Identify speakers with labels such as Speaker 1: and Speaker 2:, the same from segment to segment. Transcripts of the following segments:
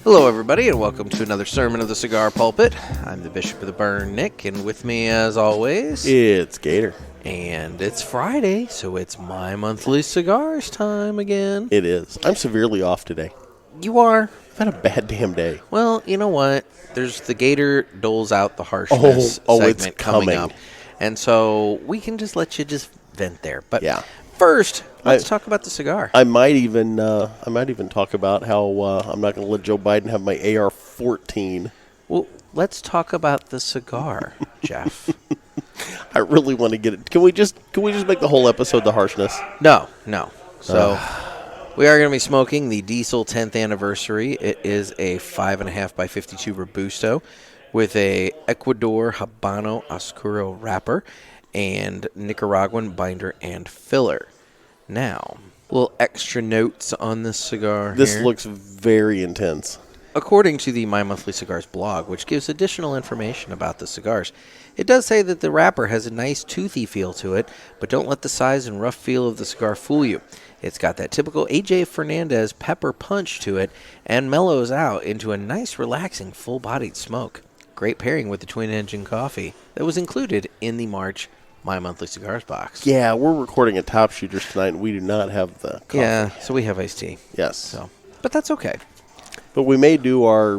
Speaker 1: Hello, everybody, and welcome to another sermon of the Cigar Pulpit. I'm the Bishop of the Burn, Nick, and with me, as always,
Speaker 2: it's Gator.
Speaker 1: And it's Friday, so it's my monthly cigars time again.
Speaker 2: It is. I'm severely off today.
Speaker 1: You are?
Speaker 2: I've had a bad damn day.
Speaker 1: Well, you know what? There's the Gator doles out the harshness segment
Speaker 2: it's
Speaker 1: coming up. And so we can just let you just vent there. But
Speaker 2: yeah.
Speaker 1: First, let's talk about the cigar.
Speaker 2: I might even talk about how I'm not going to let Joe Biden have my AR-14.
Speaker 1: Well, let's talk about the cigar, Jeff.
Speaker 2: I really want to get it. Can we just make the whole episode the harshness?
Speaker 1: No. So we are going to be smoking the Diesel 10th anniversary. It is a 5.5 by 52 Robusto with a Ecuador Habano Oscuro wrapper and Nicaraguan binder and filler. Now, little extra notes on this cigar.
Speaker 2: This looks very intense.
Speaker 1: According to the My Monthly Cigars blog, which gives additional information about the cigars, it does say that the wrapper has a nice toothy feel to it, but don't let the size and rough feel of the cigar fool you. It's got that typical A.J. Fernandez pepper punch to it and mellows out into a nice, relaxing, full-bodied smoke. Great pairing with the twin engine coffee that was included in the March My Monthly Cigars box.
Speaker 2: Yeah, we're recording at Top Shooters tonight, and we do not have the coffee.
Speaker 1: Yeah, so we have iced tea.
Speaker 2: Yes.
Speaker 1: But that's okay.
Speaker 2: But we may do our,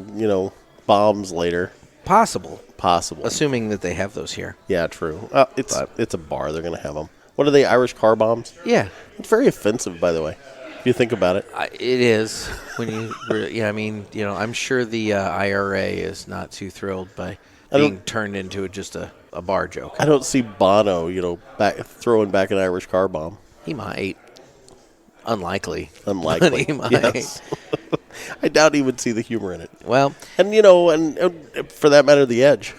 Speaker 2: bombs later.
Speaker 1: Possible.
Speaker 2: Possible.
Speaker 1: Assuming that they have those here.
Speaker 2: Yeah, true. It's a bar. They're going to have them. What are they, Irish car bombs?
Speaker 1: Yeah.
Speaker 2: It's very offensive, by the way, if you think about it.
Speaker 1: It is. When you, I'm sure the IRA is not too thrilled by being turned into just a bar joke.
Speaker 2: I don't see Bono, throwing back an Irish car bomb.
Speaker 1: He might. Unlikely.
Speaker 2: But
Speaker 1: he might.
Speaker 2: Yes. I doubt he would see the humor in it.
Speaker 1: Well,
Speaker 2: and and for that matter, the Edge.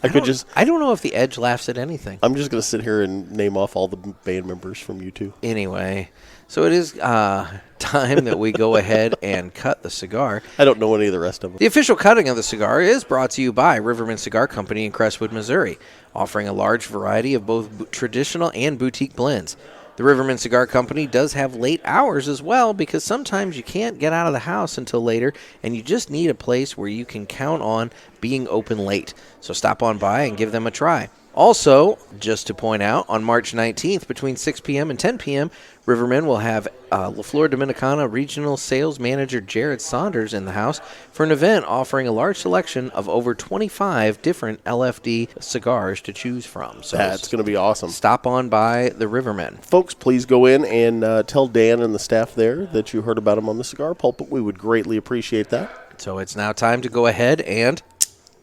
Speaker 2: I don't
Speaker 1: know if the Edge laughs at anything.
Speaker 2: I'm just going to sit here and name off all the band members from U2.
Speaker 1: Anyway, so it is time that we go ahead and cut the cigar.
Speaker 2: I don't know any of the rest of them.
Speaker 1: The official cutting of the cigar is brought to you by Riverman Cigar Company in Crestwood, Missouri, offering a large variety of both traditional and boutique blends. The Riverman Cigar Company does have late hours as well, because sometimes you can't get out of the house until later and you just need a place where you can count on being open late. So stop on by and give them a try. Also, just to point out, on March 19th between 6 p.m. and 10 p.m., Riverman will have La Flor Dominicana Regional Sales Manager Jared Saunders in the house for an event offering a large selection of over 25 different LFD cigars to choose from. So
Speaker 2: that's going to be awesome.
Speaker 1: Stop on by the Riverman.
Speaker 2: Folks, please go in and tell Dan and the staff there that you heard about him on the Cigar Pulpit. We would greatly appreciate that.
Speaker 1: So it's now time to go ahead and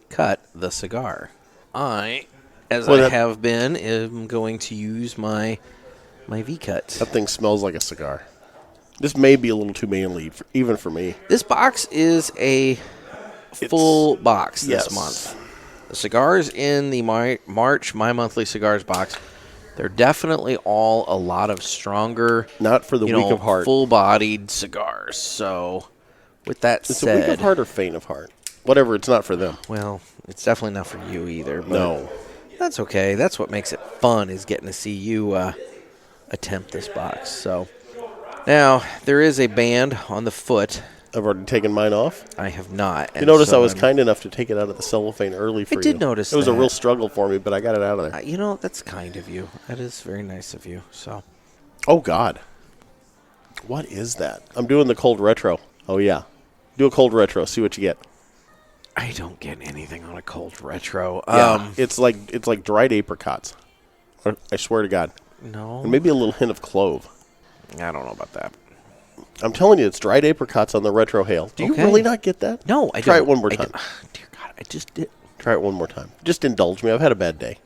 Speaker 1: cut the cigar. I have been, am going to use my V-cut.
Speaker 2: That thing smells like a cigar. This may be a little too manly, even for me.
Speaker 1: This box is a full box this month. The cigars in the March My Monthly Cigars box, they're definitely all a lot of stronger,
Speaker 2: not for the weak of heart,
Speaker 1: full-bodied cigars. So, with that said,
Speaker 2: it's a weak of heart or faint of heart. Whatever, it's not for them.
Speaker 1: Well, it's definitely not for you either. But
Speaker 2: no.
Speaker 1: That's okay. That's what makes it fun, is getting to see you attempt this box. So now there is a band on the foot.
Speaker 2: I've already taken mine off.
Speaker 1: I have not.
Speaker 2: You notice I was kind enough to take it out of the cellophane early for you.
Speaker 1: I did notice that.
Speaker 2: It was a real struggle for me, but I got it out of there.
Speaker 1: That's kind of you. That is very nice of you. So.
Speaker 2: Oh, God. What is that? I'm doing the cold retro. Oh, yeah. Do a cold retro. See what you get.
Speaker 1: I don't get anything on a cold retro.
Speaker 2: Yeah, it's like dried apricots. I swear to God.
Speaker 1: No.
Speaker 2: And maybe a little hint of clove.
Speaker 1: I don't know about that.
Speaker 2: I'm telling you, it's dried apricots on the retro hail. Do you really not get that?
Speaker 1: No, I don't.
Speaker 2: Try it one more time.
Speaker 1: Dear God, I just did.
Speaker 2: Try it one more time. Just indulge me. I've had a bad day.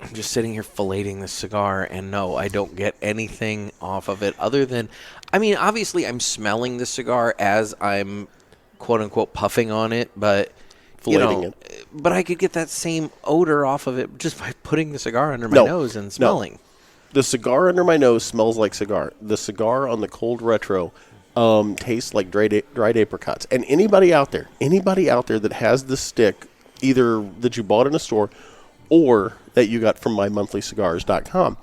Speaker 1: I'm just sitting here filleting this cigar, and no, I don't get anything off of it other than, obviously I'm smelling the cigar as I'm quote-unquote puffing on it, but
Speaker 2: it.
Speaker 1: But I could get that same odor off of it just by putting the cigar under my nose and smelling.
Speaker 2: No. The cigar under my nose smells like cigar. The cigar on the cold retro tastes like dried apricots. And anybody out there that has the stick, either that you bought in a store or that you got from mymonthlycigars.com,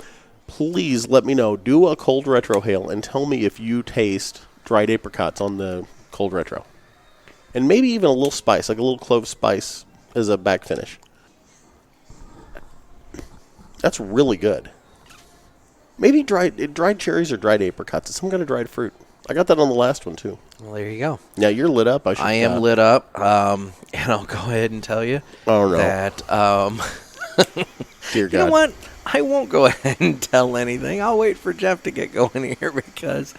Speaker 2: please let me know. Do a cold retro hail and tell me if you taste dried apricots on the cold retro. And maybe even a little spice, like a little clove spice as a back finish. That's really good. Maybe dried cherries or dried apricots. It's some kind of dried fruit. I got that on the last one, too.
Speaker 1: Well, there you go.
Speaker 2: Now, you're lit up.
Speaker 1: I am lit up, and I'll go ahead and tell you that...
Speaker 2: Dear God.
Speaker 1: You know what? I won't go ahead and tell anything. I'll wait for Jeff to get going here because...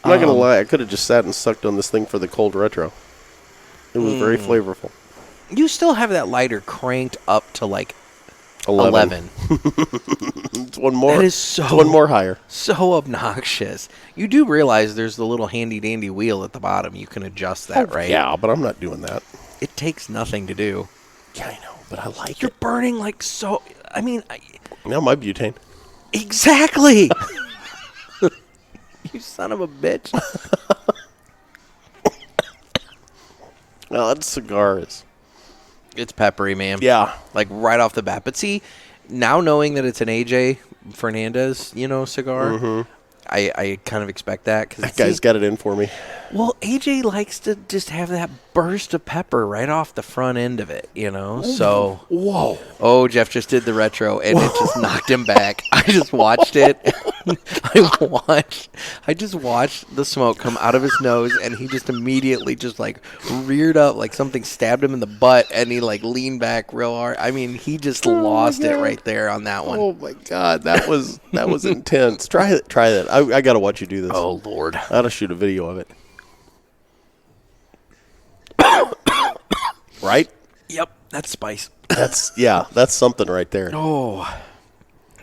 Speaker 2: I'm not going to lie. I could have just sat and sucked on this thing for the cold retro. It was very flavorful.
Speaker 1: You still have that lighter cranked up to like
Speaker 2: 11. It's one more.
Speaker 1: That is so...
Speaker 2: It's one more higher.
Speaker 1: So obnoxious. You do realize there's the little handy-dandy wheel at the bottom. You can adjust that, right?
Speaker 2: Yeah, but I'm not doing that.
Speaker 1: It takes nothing to do.
Speaker 2: Yeah, I know, but I like
Speaker 1: You're
Speaker 2: it.
Speaker 1: burning like so... I mean...
Speaker 2: Now my butane.
Speaker 1: Exactly! You son of a bitch.
Speaker 2: Well, that cigar is...
Speaker 1: It's peppery, man.
Speaker 2: Yeah.
Speaker 1: Like right off the bat. But see, now knowing that it's an AJ Fernandez, cigar, I kind of expect that. Cause
Speaker 2: That guy's got it in for me.
Speaker 1: Well, AJ likes to just have that burst of pepper right off the front end of it, So,
Speaker 2: Whoa.
Speaker 1: Oh, Jeff just did the retro, and it just knocked him back. I just watched it. I just watched the smoke come out of his nose, and he just immediately just like reared up like something stabbed him in the butt, and he like leaned back real hard. I mean, he just lost it right there on that one.
Speaker 2: Oh my God, that was intense. Try that. I got to watch you do this.
Speaker 1: Oh Lord,
Speaker 2: I got to shoot a video of it. Right?
Speaker 1: Yep, that's spice.
Speaker 2: That's something right there.
Speaker 1: Oh,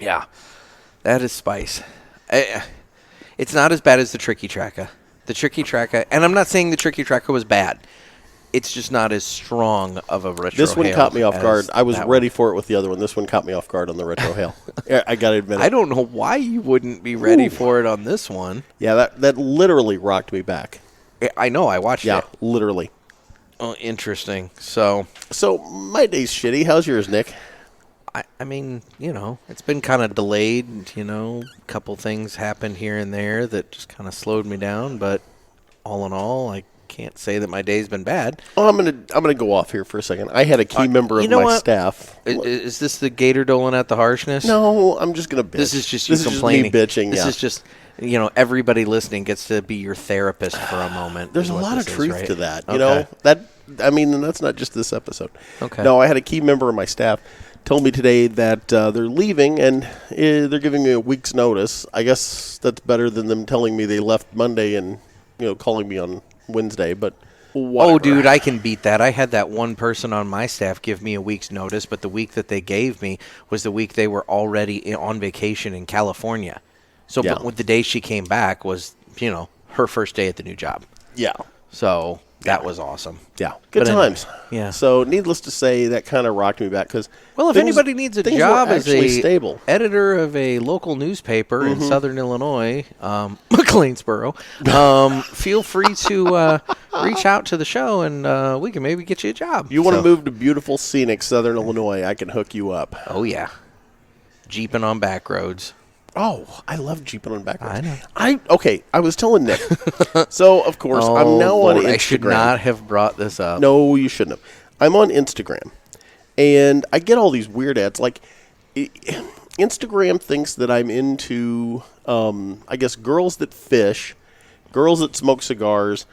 Speaker 1: yeah, that is spice. It's not as bad as the Tricky Tracker. The Tricky Tracker, and I'm not saying the Tricky Tracker was bad. It's just not as strong of a retro.
Speaker 2: This one caught me off guard. I was ready
Speaker 1: one.
Speaker 2: for it with the other one. This one caught me off guard on the retro hail. I got to admit it.
Speaker 1: I don't know why you wouldn't be ready for it on this one.
Speaker 2: Yeah, that literally rocked me back.
Speaker 1: I know. I watched it.
Speaker 2: Yeah, literally.
Speaker 1: Oh, interesting. So
Speaker 2: my day's shitty. How's yours, Nick?
Speaker 1: I mean, it's been kind of delayed. A couple things happened here and there that just kind of slowed me down. But all in all, I can't say that my day's been bad.
Speaker 2: Oh, I'm gonna go off here for a second. I had a key member of my staff.
Speaker 1: Is this the Gator doling at the harshness?
Speaker 2: No, I'm just gonna bitch.
Speaker 1: This is just you complaining.
Speaker 2: Just me bitching.
Speaker 1: This is just everybody listening gets to be your therapist for a moment.
Speaker 2: There's a lot of truth to that.
Speaker 1: Okay.
Speaker 2: And that's not just this episode.
Speaker 1: Okay.
Speaker 2: No, I had a key member of my staff told me today that they're leaving and they're giving me a week's notice. I guess that's better than them telling me they left Monday and calling me on Wednesday. But whatever.
Speaker 1: Oh, dude, I can beat that. I had that one person on my staff give me a week's notice, but the week that they gave me was the week they were already on vacation in California. So but the day she came back was, her first day at the new job.
Speaker 2: Yeah.
Speaker 1: So that was awesome.
Speaker 2: Yeah. Good times.
Speaker 1: Yeah.
Speaker 2: So needless to say, that kind of rocked me back because
Speaker 1: if anybody needs a job as a
Speaker 2: stable
Speaker 1: editor of a local newspaper in Southern Illinois, McLeansboro, feel free to reach out to the show and we can maybe get you a job.
Speaker 2: You want to move to beautiful, scenic Southern Illinois, I can hook you up.
Speaker 1: Oh, yeah. Jeeping on back roads.
Speaker 2: Oh, I love Jeeping on back roads.
Speaker 1: I know.
Speaker 2: I was telling Nick. So, of course, I'm now on Instagram.
Speaker 1: I should not have brought this up.
Speaker 2: No, you shouldn't have. I'm on Instagram, and I get all these weird ads. Like, Instagram thinks that I'm into, I guess, girls that fish, girls that smoke cigars,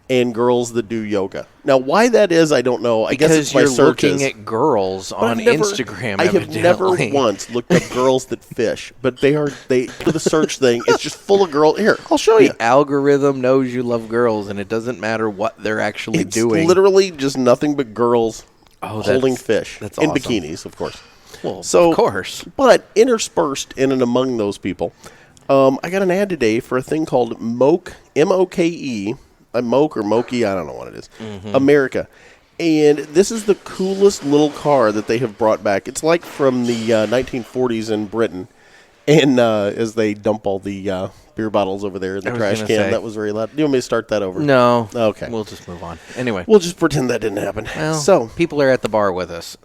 Speaker 2: and girls that do yoga. Now, why that is, I don't know. I guess it's my
Speaker 1: you're
Speaker 2: searches.
Speaker 1: looking at girls on Instagram.
Speaker 2: I have never once looked up girls that fish, but they for the search thing. It's just full of girls. Here, I'll show you.
Speaker 1: The algorithm knows you love girls, and it doesn't matter what they're actually doing.
Speaker 2: It's literally just nothing but girls holding fish
Speaker 1: that's
Speaker 2: in
Speaker 1: awesome.
Speaker 2: bikinis, of course.
Speaker 1: Well, of course.
Speaker 2: But interspersed in and among those people, I got an ad today for a thing called Moke, M-O-K-E. Moke or Mokey, I don't know what it is. America. And this is the coolest little car that they have brought back. It's like from the 1940s in Britain. And as they dump all the beer bottles over there in the trash can, that was very loud. Do you want me to start that over?
Speaker 1: No.
Speaker 2: Okay.
Speaker 1: We'll just move on. Anyway.
Speaker 2: We'll just pretend that didn't happen.
Speaker 1: Well,
Speaker 2: so
Speaker 1: people are at the bar with us.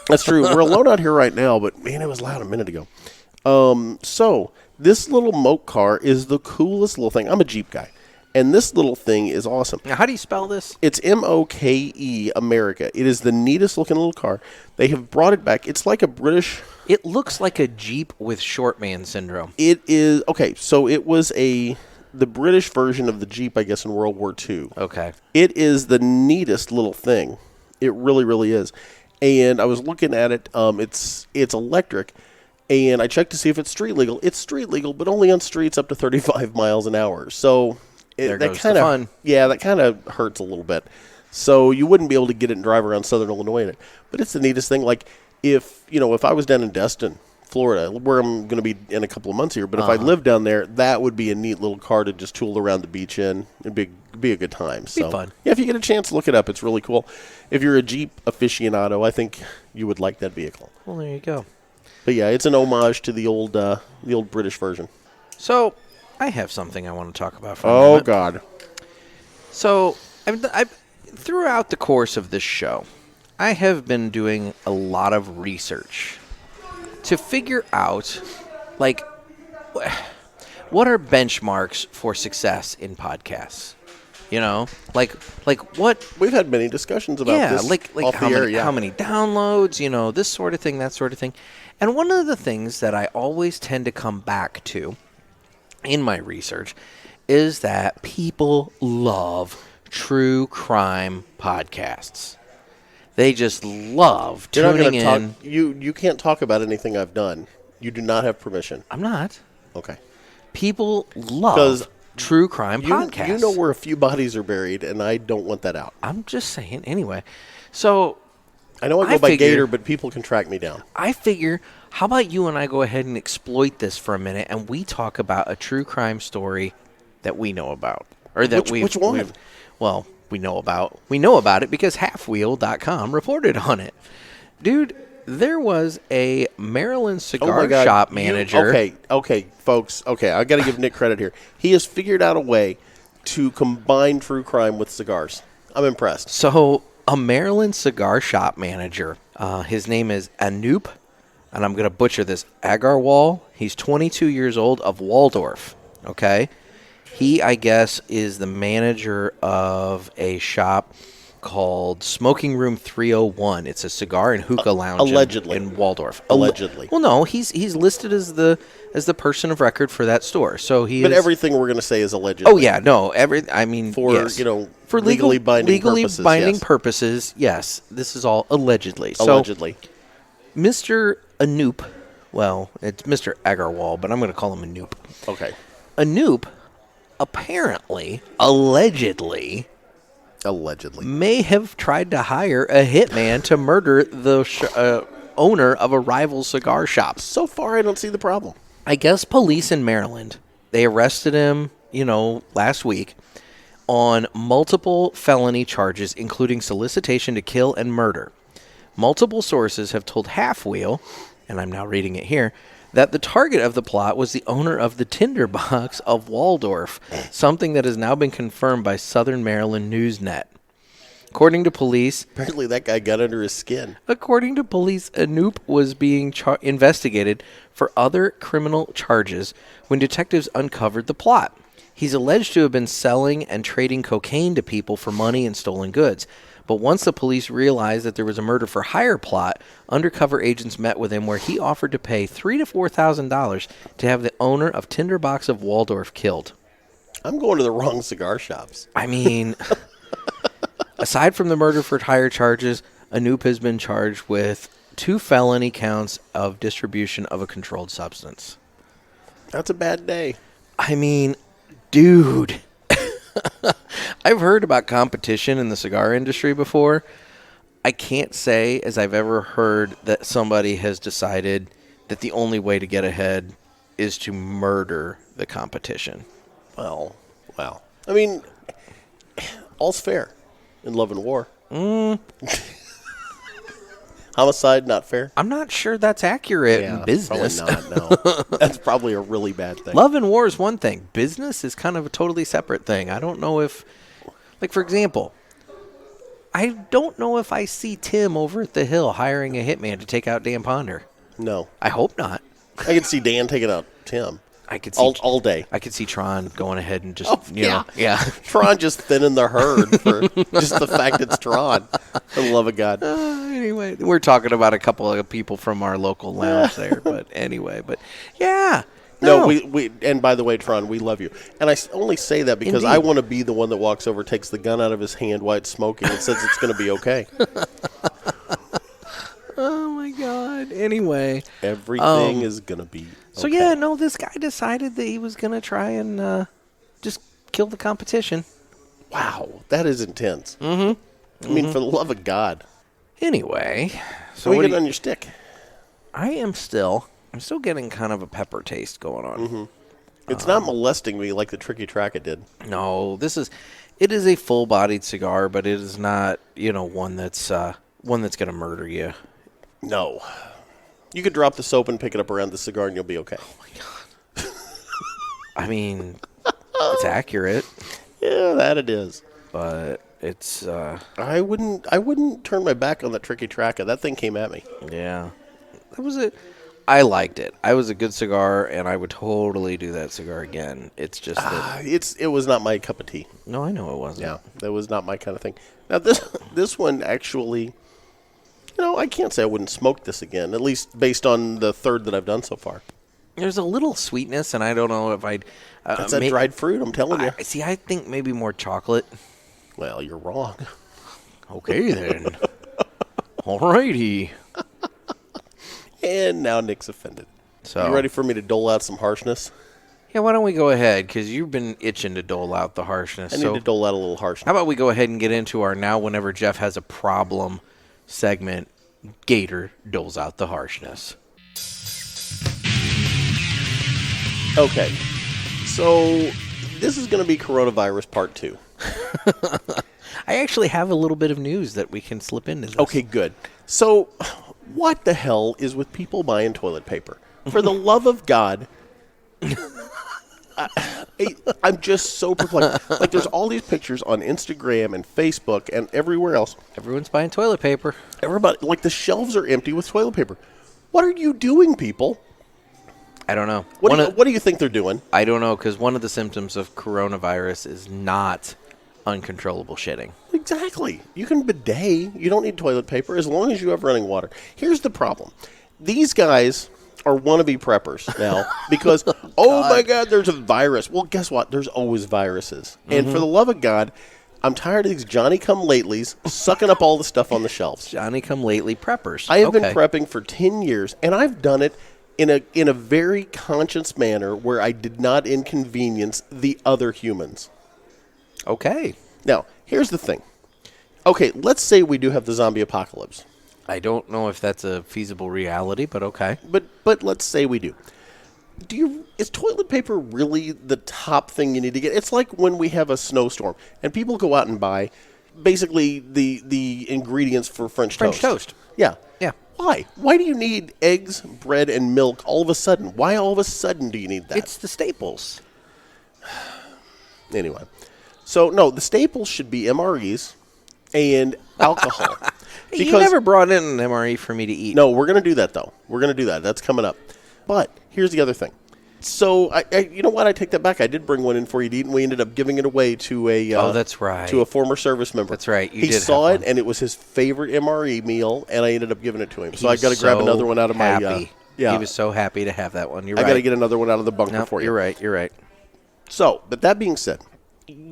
Speaker 2: That's true. We're alone out here right now, but man, it was loud a minute ago. So this little Moke car is the coolest little thing. I'm a Jeep guy. And this little thing is awesome.
Speaker 1: Now, how do you spell this?
Speaker 2: It's MOKE America. It is the neatest looking little car. They have brought it back. It's like a British.
Speaker 1: It looks like a Jeep with short man syndrome.
Speaker 2: It is okay. So it was the British version of the Jeep, I guess, in World War II.
Speaker 1: Okay.
Speaker 2: It is the neatest little thing. It really, really is. And I was looking at it. It's electric, and I checked to see if it's street legal. It's street legal, but only on streets up to 35 miles an hour. So
Speaker 1: There
Speaker 2: that
Speaker 1: goes
Speaker 2: kind
Speaker 1: the
Speaker 2: of
Speaker 1: fun.
Speaker 2: Yeah, that kind of hurts a little bit. So you wouldn't be able to get it and drive around Southern Illinois in it. But it's the neatest thing. Like if I was down in Destin, Florida, where I'm going to be in a couple of months here, but if I lived down there, that would be a neat little car to just tool around the beach in. It'd be a good time. So
Speaker 1: fun.
Speaker 2: yeah, if you get a chance, look it up. It's really cool. If you're a Jeep aficionado, I think you would like that vehicle.
Speaker 1: Well, there you go.
Speaker 2: But yeah, it's an homage to the old British version.
Speaker 1: So, I have something I want to talk about for a
Speaker 2: Oh
Speaker 1: moment.
Speaker 2: God.
Speaker 1: So, I've throughout the course of this show, I have been doing a lot of research to figure out, like, what are benchmarks for success in podcasts? You know, like what?
Speaker 2: We've had many discussions about
Speaker 1: Yeah,
Speaker 2: this.
Speaker 1: like
Speaker 2: off
Speaker 1: how
Speaker 2: the air,
Speaker 1: many
Speaker 2: yeah.
Speaker 1: how many downloads? You know, this sort of thing, that sort of thing. And one of the things that I always tend to come back to in my research is that people love true crime podcasts. They just love
Speaker 2: You're not
Speaker 1: tuning
Speaker 2: gonna
Speaker 1: in.
Speaker 2: talk. You can't talk about anything I've done. You do not have permission.
Speaker 1: I'm not.
Speaker 2: Okay.
Speaker 1: People love
Speaker 2: 'Cause
Speaker 1: true crime podcasts.
Speaker 2: You know where a few bodies are buried, and I don't want that out.
Speaker 1: I'm just saying. Anyway, so
Speaker 2: I know I go
Speaker 1: I
Speaker 2: by
Speaker 1: figure-
Speaker 2: Gator, but people can track me down.
Speaker 1: I figure, how about you and I go ahead and exploit this for a minute, and we talk about a true crime story that we know about, or that
Speaker 2: Which one?
Speaker 1: we know about. We know about it because Halfwheel.com reported on it, dude. There was a Maryland cigar shop manager.
Speaker 2: Okay, folks. Okay, I got to give Nick credit here. He has figured out a way to combine true crime with cigars. I'm impressed.
Speaker 1: So, a Maryland cigar shop manager, his name is Anoop, and I'm going to butcher this, Agarwal. He's 22 years old, of Waldorf, okay? He, I guess, is the manager of a shop called Smoking Room 301. It's a cigar and hookah lounge
Speaker 2: allegedly.
Speaker 1: in Waldorf.
Speaker 2: Allegedly.
Speaker 1: Well, no, he's listed as the person of record for that store. So he
Speaker 2: But
Speaker 1: is,
Speaker 2: everything we're going to say is allegedly.
Speaker 1: Oh yeah, no,
Speaker 2: For,
Speaker 1: yes.
Speaker 2: for
Speaker 1: legally
Speaker 2: binding purposes, yes.
Speaker 1: purposes, yes. This is all allegedly.
Speaker 2: Allegedly.
Speaker 1: So, Mr. Anoop, well, it's Mr. Agarwal, but I'm going to call him Anoop.
Speaker 2: Okay.
Speaker 1: Anoop, apparently, allegedly, may have tried to hire a hitman to murder the owner of a rival cigar shop.
Speaker 2: So far, I don't see the problem.
Speaker 1: I guess police in Maryland, they arrested him, last week on multiple felony charges, including solicitation to kill and murder. Multiple sources have told Half Wheel, and I'm now reading it here, that the target of the plot was the owner of the Tinderbox of Waldorf, something that has now been confirmed by Southern Maryland Newsnet. According to police,
Speaker 2: Apparently, that guy got under his skin.
Speaker 1: Anoop was being investigated for other criminal charges when detectives uncovered the plot. He's alleged to have been selling and trading cocaine to people for money and stolen goods. But once the police realized that there was a murder-for-hire plot, undercover agents met with him where he offered to pay $3,000 to $4,000 to have the owner of Tinderbox of Waldorf killed.
Speaker 2: I'm going to the wrong cigar shops.
Speaker 1: I mean, aside from the murder-for-hire charges, Anoop has been charged with 2 felony counts of distribution of a controlled substance.
Speaker 2: That's a bad day.
Speaker 1: I mean, dude, I've heard about competition in the cigar industry before. I can't say as I've ever heard that somebody has decided that the only way to get ahead is to murder the competition.
Speaker 2: Well, wow. I mean, all's fair in love and war. Homicide, not fair.
Speaker 1: I'm not sure that's accurate in business.
Speaker 2: Probably not, no. That's probably a really bad thing.
Speaker 1: Love and war is one thing. Business is kind of a totally separate thing. I don't know if, like, for example, I don't know if I see Tim over at the Hill hiring a hitman to take out Dan Ponder.
Speaker 2: No.
Speaker 1: I hope not.
Speaker 2: I can see Dan taking out Tim.
Speaker 1: I could see
Speaker 2: all day.
Speaker 1: I could see Tron going ahead and just you know.
Speaker 2: Tron just thinning the herd for just the fact it's Tron. For the love of God.
Speaker 1: Anyway, we're talking about a couple of people from our local lounge there, but anyway, yeah.
Speaker 2: No, we and by the way, Tron, we love you. And I only say that because I want to be the one that walks over, takes the gun out of his hand while it's smoking, and says it's going to be okay.
Speaker 1: Oh my God. Anyway,
Speaker 2: everything is going to be okay.
Speaker 1: So yeah, no, this guy decided that he was going to try and just kill the competition.
Speaker 2: Wow, that is intense. Mm-hmm. I mean, for the love of God.
Speaker 1: Anyway,
Speaker 2: so what are you getting on your stick?
Speaker 1: I'm still getting kind of a pepper taste going on.
Speaker 2: Mm-hmm. It's not molesting me like the Tricky Tracker did.
Speaker 1: No, it is a full-bodied cigar, but it is not, one that's going to murder you.
Speaker 2: No. You could drop the soap and pick it up around the cigar and you'll be okay.
Speaker 1: Oh my God. I mean, it's accurate.
Speaker 2: Yeah, that it is.
Speaker 1: But it's
Speaker 2: I wouldn't turn my back on the Tricky Tracker. That thing came at me.
Speaker 1: Yeah. That was it. I liked it. I was a good cigar, and I would totally do that cigar again. It's just that
Speaker 2: it was not my cup of tea.
Speaker 1: No, I know it wasn't.
Speaker 2: Yeah, that was not my kind of thing. Now this one actually, I can't say I wouldn't smoke this again. At least based on the third that I've done so far.
Speaker 1: There's a little sweetness, and I don't know if I'd.
Speaker 2: That's that dried fruit. I'm telling you.
Speaker 1: I think maybe more chocolate.
Speaker 2: Well, you're wrong.
Speaker 1: Okay then. Alrighty.
Speaker 2: And now Nick's offended. So, you ready for me to dole out some harshness?
Speaker 1: Yeah, why don't we go ahead? Because you've been itching to dole out the harshness.
Speaker 2: I need to dole out a little harshness.
Speaker 1: How about we go ahead and get into our Now Whenever Jeff Has a Problem segment. Gator doles out the harshness.
Speaker 2: Okay. So, this is going to be coronavirus part 2.
Speaker 1: I actually have a little bit of news that we can slip into this.
Speaker 2: Okay, good. So, what the hell is with people buying toilet paper? For the love of God, I'm just so perplexed. Like, there's all these pictures on Instagram and Facebook and everywhere else.
Speaker 1: Everyone's buying toilet paper.
Speaker 2: Everybody, like, the shelves are empty with toilet paper. What are you doing, people?
Speaker 1: I don't know.
Speaker 2: What do you think they're doing?
Speaker 1: I don't know, because one of the symptoms of coronavirus is not uncontrollable shitting.
Speaker 2: Exactly. You can bidet. You don't need toilet paper as long as you have running water. Here's the problem. These guys are wannabe preppers now because, oh my God, there's a virus. Well, guess what? There's always viruses. Mm-hmm. And for the love of God, I'm tired of these Johnny-come-latelys sucking up all the stuff on the shelves.
Speaker 1: Johnny-come-lately preppers.
Speaker 2: I have been prepping for 10 years, and I've done it in a very conscious manner where I did not inconvenience the other humans.
Speaker 1: Okay.
Speaker 2: Now, here's the thing. Okay, let's say we do have the zombie apocalypse.
Speaker 1: I don't know if that's a feasible reality, but okay.
Speaker 2: But let's say we do. Is toilet paper really the top thing you need to get? It's like when we have a snowstorm and people go out and buy basically the ingredients for French toast. Yeah.
Speaker 1: Yeah.
Speaker 2: Why? Why do you need eggs, bread, and milk all of a sudden? Why all of a sudden do you need that?
Speaker 1: It's the staples.
Speaker 2: Anyway. So, no, the staples should be MREs and alcohol.
Speaker 1: You never brought in an MRE for me to eat.
Speaker 2: No, we're going to do that, though. We're going to do that. That's coming up. But here's the other thing. So, you know what? I take that back. I did bring one in for you to eat, and we ended up giving it away to a
Speaker 1: that's right.
Speaker 2: to a former service member.
Speaker 1: That's right.
Speaker 2: He saw it, and it was his favorite MRE meal, and I ended up giving it to him. So I got to grab another one out of my.
Speaker 1: Yeah, he was so happy to have that one. You're
Speaker 2: right.
Speaker 1: I
Speaker 2: got to get another one out of the bunker for you.
Speaker 1: You're right. You're right.
Speaker 2: So, but that being said,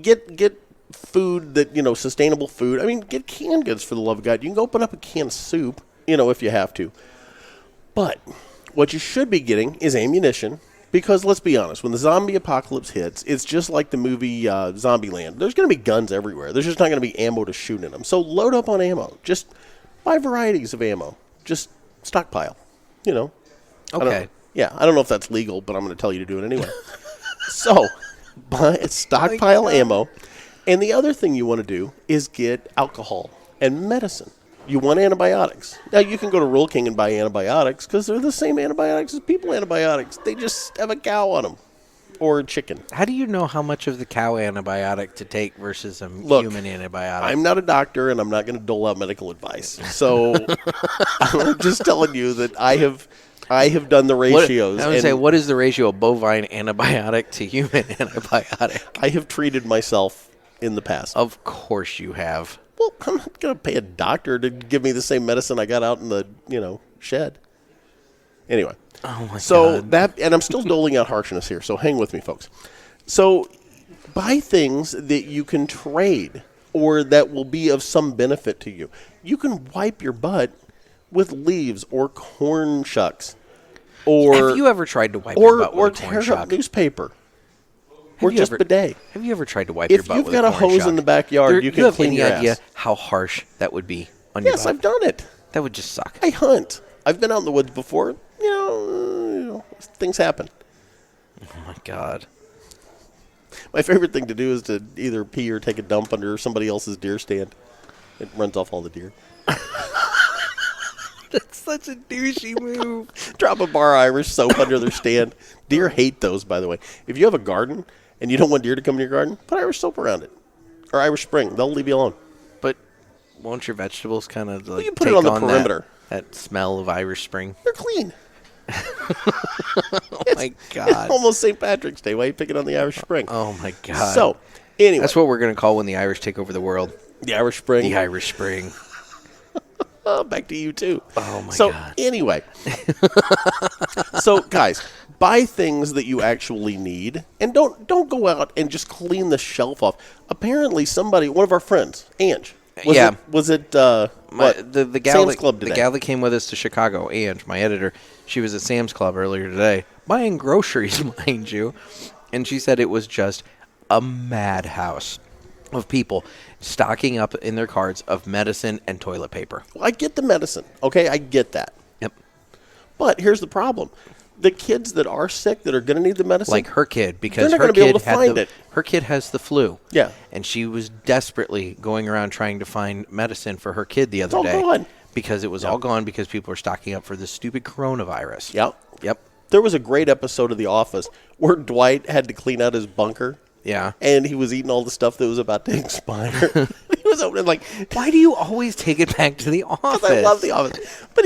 Speaker 2: get food that sustainable food. I mean, get canned goods for the love of God. You can open up a can of soup, if you have to. But what you should be getting is ammunition. Because let's be honest, when the zombie apocalypse hits, it's just like the movie Zombieland. There's going to be guns everywhere. There's just not going to be ammo to shoot in them. So load up on ammo. Just buy varieties of ammo. Just stockpile. Okay. I don't know if that's legal, but I'm going to tell you to do it anyway. So stockpile ammo. And the other thing you want to do is get alcohol and medicine. You want antibiotics. Now, you can go to Rural King and buy antibiotics because they're the same antibiotics as people antibiotics. They just have a cow on them or a chicken.
Speaker 1: How do you know how much of the cow antibiotic to take versus a human antibiotic?
Speaker 2: I'm not a doctor, and I'm not going to dole out medical advice. So I'm just telling you that I have I have done the
Speaker 1: What,
Speaker 2: ratios.
Speaker 1: I would
Speaker 2: and
Speaker 1: say, what is the ratio of bovine antibiotic to human antibiotic?
Speaker 2: I have treated myself in the past.
Speaker 1: Of course you have.
Speaker 2: Well, I'm not going to pay a doctor to give me the same medicine I got out in the, shed. Anyway.
Speaker 1: Oh, my
Speaker 2: So
Speaker 1: God.
Speaker 2: and I'm still doling out harshness here, so hang with me, folks. So buy things that you can trade or that will be of some benefit to you. You can wipe your butt with leaves or corn shucks. Or
Speaker 1: Have you ever tried to wipe your butt
Speaker 2: or
Speaker 1: with a corn
Speaker 2: tear up
Speaker 1: shuck?
Speaker 2: newspaper. Or
Speaker 1: you
Speaker 2: just
Speaker 1: ever-
Speaker 2: bidet.
Speaker 1: Have you ever tried to wipe your
Speaker 2: If
Speaker 1: butt
Speaker 2: you've
Speaker 1: with
Speaker 2: got
Speaker 1: a
Speaker 2: a
Speaker 1: corn
Speaker 2: hose
Speaker 1: shuck?
Speaker 2: in the backyard, you can
Speaker 1: have
Speaker 2: clean
Speaker 1: any
Speaker 2: your
Speaker 1: idea
Speaker 2: ass.
Speaker 1: how harsh that would be on your
Speaker 2: Yes,
Speaker 1: butt?
Speaker 2: I've done it.
Speaker 1: That would just suck.
Speaker 2: I hunt. I've been out in the woods before. Things happen.
Speaker 1: Oh, my God.
Speaker 2: My favorite thing to do is to either pee or take a dump under somebody else's deer stand. It runs off all the deer.
Speaker 1: That's such a douchey move.
Speaker 2: Drop a bar of Irish soap under their stand. Deer hate those, by the way. If you have a garden and you don't want deer to come in your garden, put Irish soap around it. Or Irish Spring. They'll leave you alone.
Speaker 1: But won't your vegetables kind of like
Speaker 2: you put it
Speaker 1: take
Speaker 2: on the perimeter.
Speaker 1: That smell of Irish Spring?
Speaker 2: They're clean.
Speaker 1: Oh, my
Speaker 2: It's
Speaker 1: God.
Speaker 2: almost St. Patrick's Day. Why are you picking on the Irish Spring?
Speaker 1: Oh, my God.
Speaker 2: So, anyway.
Speaker 1: That's what we're going to call when the Irish take over the world.
Speaker 2: The Irish Spring.
Speaker 1: The Irish Spring.
Speaker 2: Back to you, too.
Speaker 1: Oh, my
Speaker 2: So,
Speaker 1: God.
Speaker 2: anyway. So, guys, buy things that you actually need. And don't go out and just clean the shelf off. Apparently, one of our friends, Ange. Was it
Speaker 1: The gal
Speaker 2: Sam's Club today?
Speaker 1: The gal that came with us to Chicago, Ange, my editor, she was at Sam's Club earlier today, buying groceries, mind you, and she said it was just a madhouse of people stocking up in their carts of medicine and toilet paper.
Speaker 2: Well, I get the medicine. Okay, I get that.
Speaker 1: Yep.
Speaker 2: But here's the problem. The kids that are sick, that are going to need the medicine.
Speaker 1: Like her kid, because
Speaker 2: They're not
Speaker 1: her
Speaker 2: gonna be able
Speaker 1: kid
Speaker 2: to
Speaker 1: had
Speaker 2: find
Speaker 1: the,
Speaker 2: it.
Speaker 1: her kid has the flu.
Speaker 2: Yeah.
Speaker 1: And she was desperately going around trying to find medicine for her kid the other
Speaker 2: all
Speaker 1: day.
Speaker 2: gone.
Speaker 1: Because it was all gone because people are stocking up for this stupid coronavirus.
Speaker 2: Yep. There was a great episode of The Office where Dwight had to clean out his bunker.
Speaker 1: Yeah.
Speaker 2: And he was eating all the stuff that was about to expire. He was opening like,
Speaker 1: Why do you always take it back to the office?
Speaker 2: I love The Office. But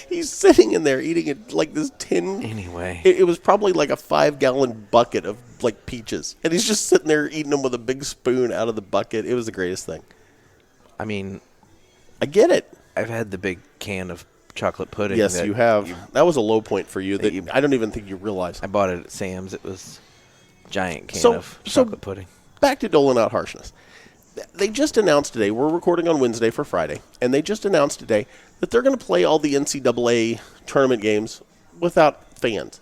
Speaker 2: he's sitting in there eating it like this tin.
Speaker 1: Anyway.
Speaker 2: It was probably like a 5-gallon bucket of like peaches. And he's just sitting there eating them with a big spoon out of the bucket. It was the greatest thing.
Speaker 1: I mean,
Speaker 2: I get it.
Speaker 1: I've had the big can of chocolate pudding.
Speaker 2: Yes,
Speaker 1: that
Speaker 2: you have. That was a low point for you that
Speaker 1: you-
Speaker 2: I don't even think you realize.
Speaker 1: I bought it at Sam's. It was a giant can
Speaker 2: So-
Speaker 1: of
Speaker 2: so-
Speaker 1: chocolate pudding.
Speaker 2: Back to doling out harshness. They just announced today, we're recording on Wednesday for Friday, and they just announced today that they're going to play all the NCAA tournament games without fans.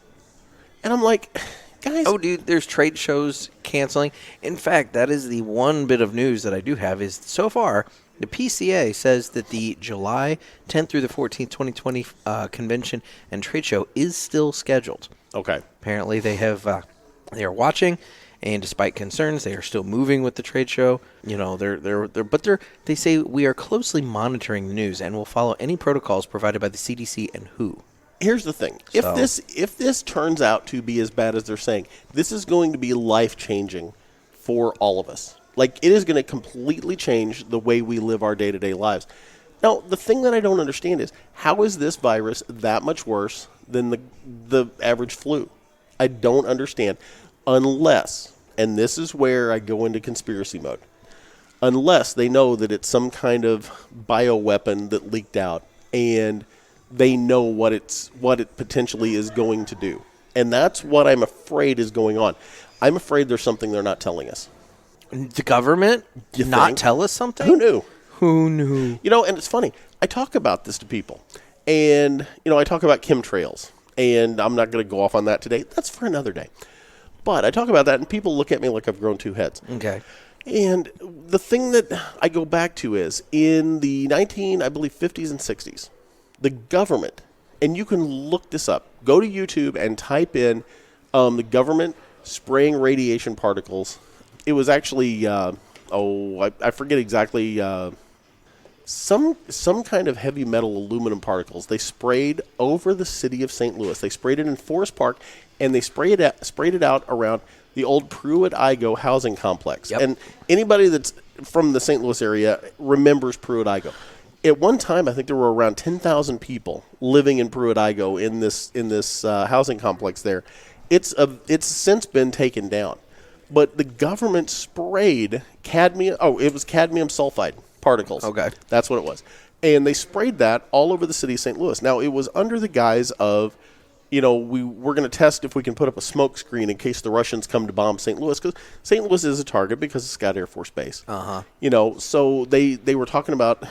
Speaker 2: And I'm like, guys.
Speaker 1: Oh, dude, there's trade shows canceling. In fact, that is the one bit of news that I do have is so far, the PCA says that the July 10th through the 14th, 2020 convention and trade show is still scheduled.
Speaker 2: Okay.
Speaker 1: Apparently, they are watching, and despite concerns, they are still moving with the trade show. You know, they say we are closely monitoring the news and will follow any protocols provided by the CDC and WHO.
Speaker 2: Here's the thing.
Speaker 1: So-
Speaker 2: If this turns out to be as bad as they're saying, this is going to be life-changing for all of us. Like, it is going to completely change the way we live our day-to-day lives. Now, the thing that I don't understand is, how is this virus that much worse than the average flu? I don't understand. Unless, and this is where I go into conspiracy mode, unless they know that it's some kind of bioweapon that leaked out and they know what it potentially is going to do. And that's what I'm afraid is going on. I'm afraid there's something they're not telling us.
Speaker 1: The government
Speaker 2: You
Speaker 1: did not
Speaker 2: think?
Speaker 1: tell us something?
Speaker 2: Who knew?
Speaker 1: Who knew?
Speaker 2: You know, and it's funny. I talk about this to people. And, I talk about chemtrails. And I'm not going to go off on that today. That's for another day. But I talk about that, and people look at me like I've grown two heads.
Speaker 1: Okay.
Speaker 2: And the thing that I go back to is, in the 50s and 60s, the government, and you can look this up, go to YouTube and type in the government spraying radiation particles. It was actually, I forget exactly, some kind of heavy metal aluminum particles. They sprayed over the city of St. Louis. They sprayed it in Forest Park, and they sprayed it out around the old Pruitt-Igoe housing complex.
Speaker 1: Yep.
Speaker 2: And anybody that's from the St. Louis area remembers Pruitt-Igoe. At one time, I think there were around 10,000 people living in Pruitt-Igoe in this housing complex there. It's since been taken down. But the government sprayed cadmium. Oh, it was cadmium sulfide particles.
Speaker 1: Okay.
Speaker 2: That's what it was. And they sprayed that all over the city of St. Louis. Now, it was under the guise of, we're going to test if we can put up a smoke screen in case the Russians come to bomb St. Louis, because St. Louis is a target because it's got Air Force Base. So they were talking about,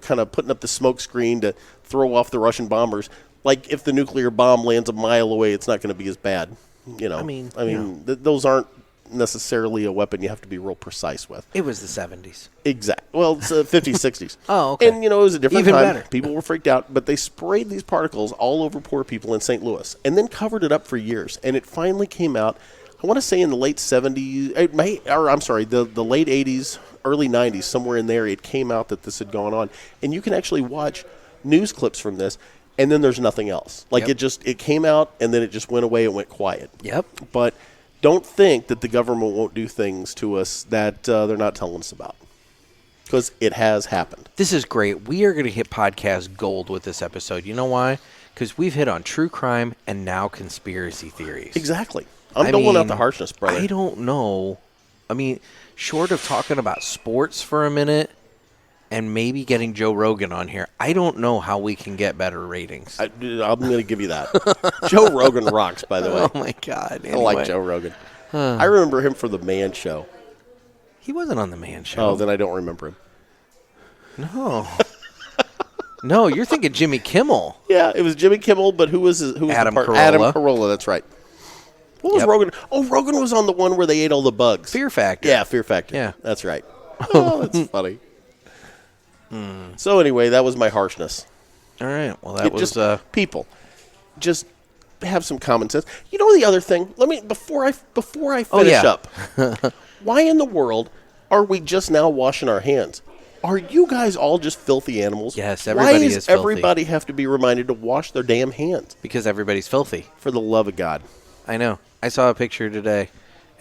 Speaker 2: kind of putting up the smoke screen to throw off the Russian bombers. Like, if the nuclear bomb lands a mile away, it's not going to be as bad. Those aren't necessarily a weapon you have to be real precise with.
Speaker 1: It was the 70s.
Speaker 2: Exactly. Well, it's 50s, 60s.
Speaker 1: Oh, okay.
Speaker 2: And, it was a different
Speaker 1: Even
Speaker 2: time.
Speaker 1: better.
Speaker 2: People were freaked out, but they sprayed these particles all over poor people in St. Louis and then covered it up for years. And it finally came out, I want to say in the late 70s, the late 80s, early 90s, somewhere in there, it came out that this had gone on. And you can actually watch news clips from this, and then there's nothing else. Like, it came out, and then it just went away and went quiet.
Speaker 1: Yep.
Speaker 2: But don't think that the government won't do things to us that they're not telling us about, because it has happened.
Speaker 1: This is great. We are going to hit podcast gold with this episode. You know why? Because we've hit on true crime and now conspiracy theories.
Speaker 2: Exactly. I'm doling out the harshness, brother.
Speaker 1: I don't know. I mean, short of talking about sports for a minute and maybe getting Joe Rogan on here, I don't know how we can get better ratings.
Speaker 2: I'm going to give you that. Joe Rogan rocks, by the way.
Speaker 1: Oh, my God.
Speaker 2: Anyway. I like Joe Rogan. I remember him for The Man Show.
Speaker 1: He wasn't on The Man Show.
Speaker 2: Oh, then I don't remember him.
Speaker 1: No. No, you're thinking Jimmy Kimmel.
Speaker 2: Yeah, it was Jimmy Kimmel, but who was
Speaker 1: Adam
Speaker 2: the
Speaker 1: Carolla.
Speaker 2: Adam Carolla, that's right. What was Rogan? Oh, Rogan was on the one where they ate all the bugs.
Speaker 1: Fear Factor.
Speaker 2: Yeah, Fear Factor.
Speaker 1: Yeah.
Speaker 2: That's right. Oh, that's funny. So anyway, that was my harshness.
Speaker 1: All right. Well, that was
Speaker 2: people. Just have some common sense. You know the other thing? Before I finish up. Why in the world are we just now washing our hands? Are you guys all just filthy animals?
Speaker 1: Yes, everybody is filthy.
Speaker 2: Why does everybody have to be reminded to wash their damn hands?
Speaker 1: Because everybody's filthy.
Speaker 2: For the love of God.
Speaker 1: I know. I saw a picture today,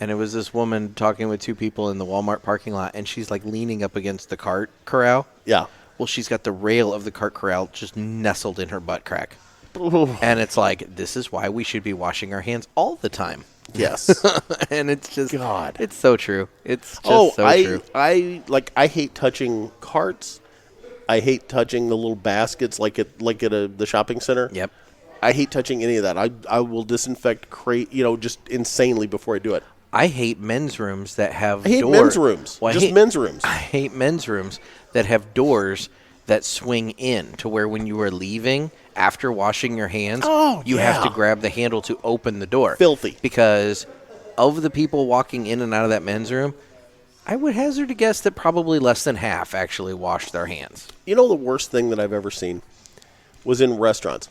Speaker 1: and it was this woman talking with two people in the Walmart parking lot, and she's like leaning up against the cart corral.
Speaker 2: Yeah.
Speaker 1: Well, she's got the rail of the cart corral just nestled in her butt crack. And it's like, this is why we should be washing our hands all the time.
Speaker 2: Yes.
Speaker 1: And it's just,
Speaker 2: God.
Speaker 1: It's so true. It's just true.
Speaker 2: I hate touching carts. I hate touching the little baskets like at the shopping center.
Speaker 1: Yep.
Speaker 2: I hate touching any of that. I will disinfect just insanely before I do it.
Speaker 1: I hate men's rooms that have doors.
Speaker 2: I hate men's rooms.
Speaker 1: Well,
Speaker 2: men's rooms.
Speaker 1: I hate men's rooms that have doors that swing in to where when you are leaving after washing your hands, you have to grab the handle to open the door.
Speaker 2: Filthy.
Speaker 1: Because of the people walking in and out of that men's room, I would hazard a guess that probably less than half actually washed their hands.
Speaker 2: You know the worst thing that I've ever seen was in restaurants.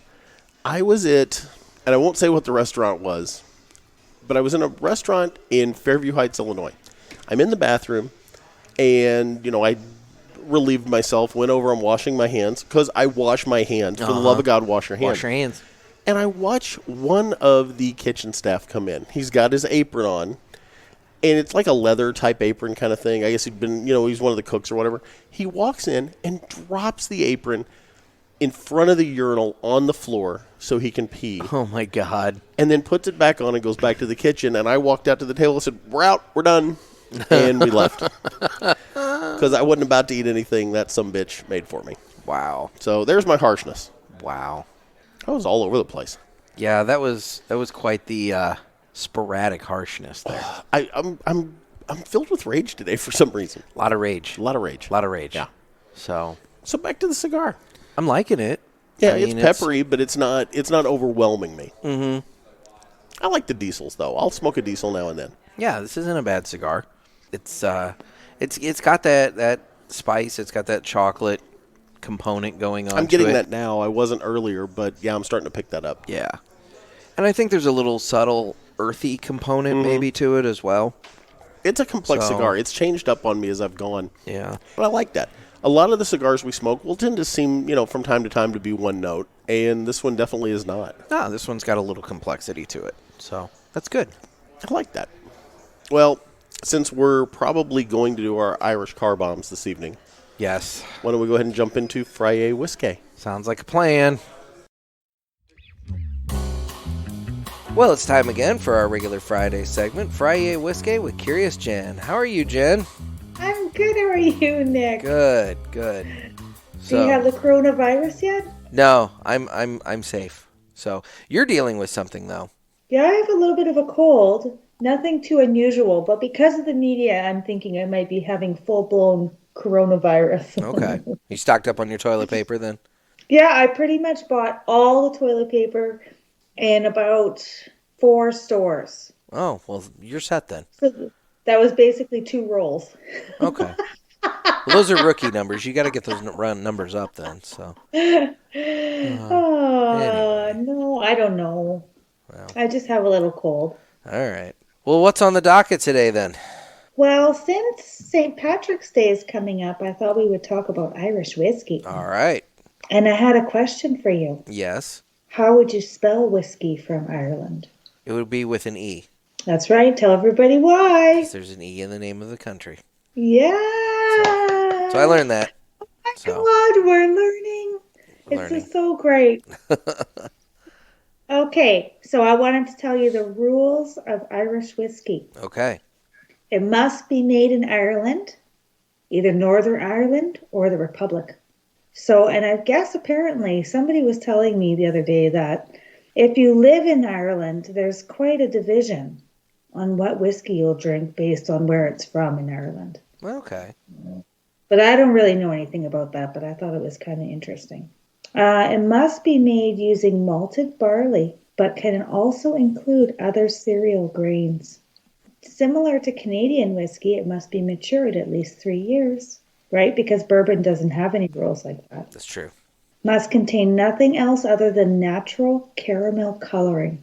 Speaker 2: I was and I won't say what the restaurant was, but I was in a restaurant in Fairview Heights, Illinois. I'm in the bathroom, and, I relieved myself, went over, I'm washing my hands, because I wash my hands. For the love of God, wash your hands.
Speaker 1: Wash your hands.
Speaker 2: And I watch one of the kitchen staff come in. He's got his apron on, and it's like a leather-type apron kind of thing. I guess he'd been, he's one of the cooks or whatever. He walks in and drops the apron in front of the urinal on the floor so he can pee.
Speaker 1: Oh, my God.
Speaker 2: And then puts it back on and goes back to the kitchen. And I walked out to the table and said, "We're out. We're done." And we left. Because I wasn't about to eat anything that some bitch made for me.
Speaker 1: Wow.
Speaker 2: So there's my harshness.
Speaker 1: Wow.
Speaker 2: I was all over the place.
Speaker 1: Yeah, that was quite the sporadic harshness there.
Speaker 2: I'm filled with rage today for some reason.
Speaker 1: A lot of rage.
Speaker 2: A lot of rage.
Speaker 1: Yeah. So
Speaker 2: back to the cigar.
Speaker 1: I'm liking it.
Speaker 2: Yeah, it's peppery, but it's not overwhelming me.
Speaker 1: Mm-hmm.
Speaker 2: I like the diesels though. I'll smoke a diesel now and then.
Speaker 1: Yeah, this isn't a bad cigar. It's got that spice. It's got that chocolate component going on.
Speaker 2: I'm getting that now. I wasn't earlier, but yeah, I'm starting to pick that up.
Speaker 1: Yeah, and I think there's a little subtle earthy component maybe to it as well.
Speaker 2: It's a complex cigar. It's changed up on me as I've gone.
Speaker 1: Yeah,
Speaker 2: but I like that. A lot of the cigars we smoke will tend to seem, from time to time to be one note, and this one definitely is not.
Speaker 1: No, this one's got a little complexity to it, so that's good.
Speaker 2: I like that. Well, since we're probably going to do our Irish car bombs this evening,
Speaker 1: Yes.
Speaker 2: Why don't we go ahead and jump into Friday Whiskey?
Speaker 1: Sounds like a plan. Well, it's time again for our regular Friday segment, Friday Whiskey with Curi0us Jenn. How are you, Jen?
Speaker 3: I'm good. How are you, Nick?
Speaker 1: Good.
Speaker 3: Do you have the coronavirus yet?
Speaker 1: No, I'm safe. So you're dealing with something though.
Speaker 3: Yeah, I have a little bit of a cold. Nothing too unusual, but because of the media, I'm thinking I might be having full-blown
Speaker 1: Okay.
Speaker 3: coronavirus.
Speaker 1: You stocked up on your toilet paper then?
Speaker 3: Yeah, I pretty much bought all the toilet paper in about 4 stores.
Speaker 1: Oh, well, you're set then.
Speaker 3: So that was basically 2 rolls.
Speaker 1: Okay. Well, those are rookie numbers. You got to get those round numbers up then. So,
Speaker 3: Oh,
Speaker 1: anyway.
Speaker 3: no, I don't know.
Speaker 1: Well,
Speaker 3: I just have a little cold.
Speaker 1: all right. Well, what's on the docket today then?
Speaker 3: Well, since St. Patrick's Day is coming up, I thought we would talk about Irish whiskey.
Speaker 1: All right.
Speaker 3: And I had a question for you.
Speaker 1: Yes.
Speaker 3: How would you spell whiskey from Ireland?
Speaker 1: It would be with an E.
Speaker 3: That's right. Tell everybody why.
Speaker 1: Because there's an E in the name of the country.
Speaker 3: Yeah.
Speaker 1: So I learned that.
Speaker 3: Oh my
Speaker 1: So
Speaker 3: God, we're learning.
Speaker 1: learning.
Speaker 3: This is so great. Okay, so I wanted to tell you the rules of Irish whiskey.
Speaker 1: Okay.
Speaker 3: It must be made in Ireland, either Northern Ireland or the Republic. So, and I guess apparently somebody was telling me the other day that if you live in Ireland, there's quite a division on what whiskey you'll drink based on where it's from in Ireland.
Speaker 1: Okay.
Speaker 3: But I don't really know anything about that, but I thought it was kind of interesting. It must be made using malted barley, but can also include other cereal grains. Similar to Canadian whiskey, it must be matured at least 3 years, right? Because bourbon doesn't have any rules like that.
Speaker 1: That's true.
Speaker 3: Must contain nothing else other than natural caramel coloring,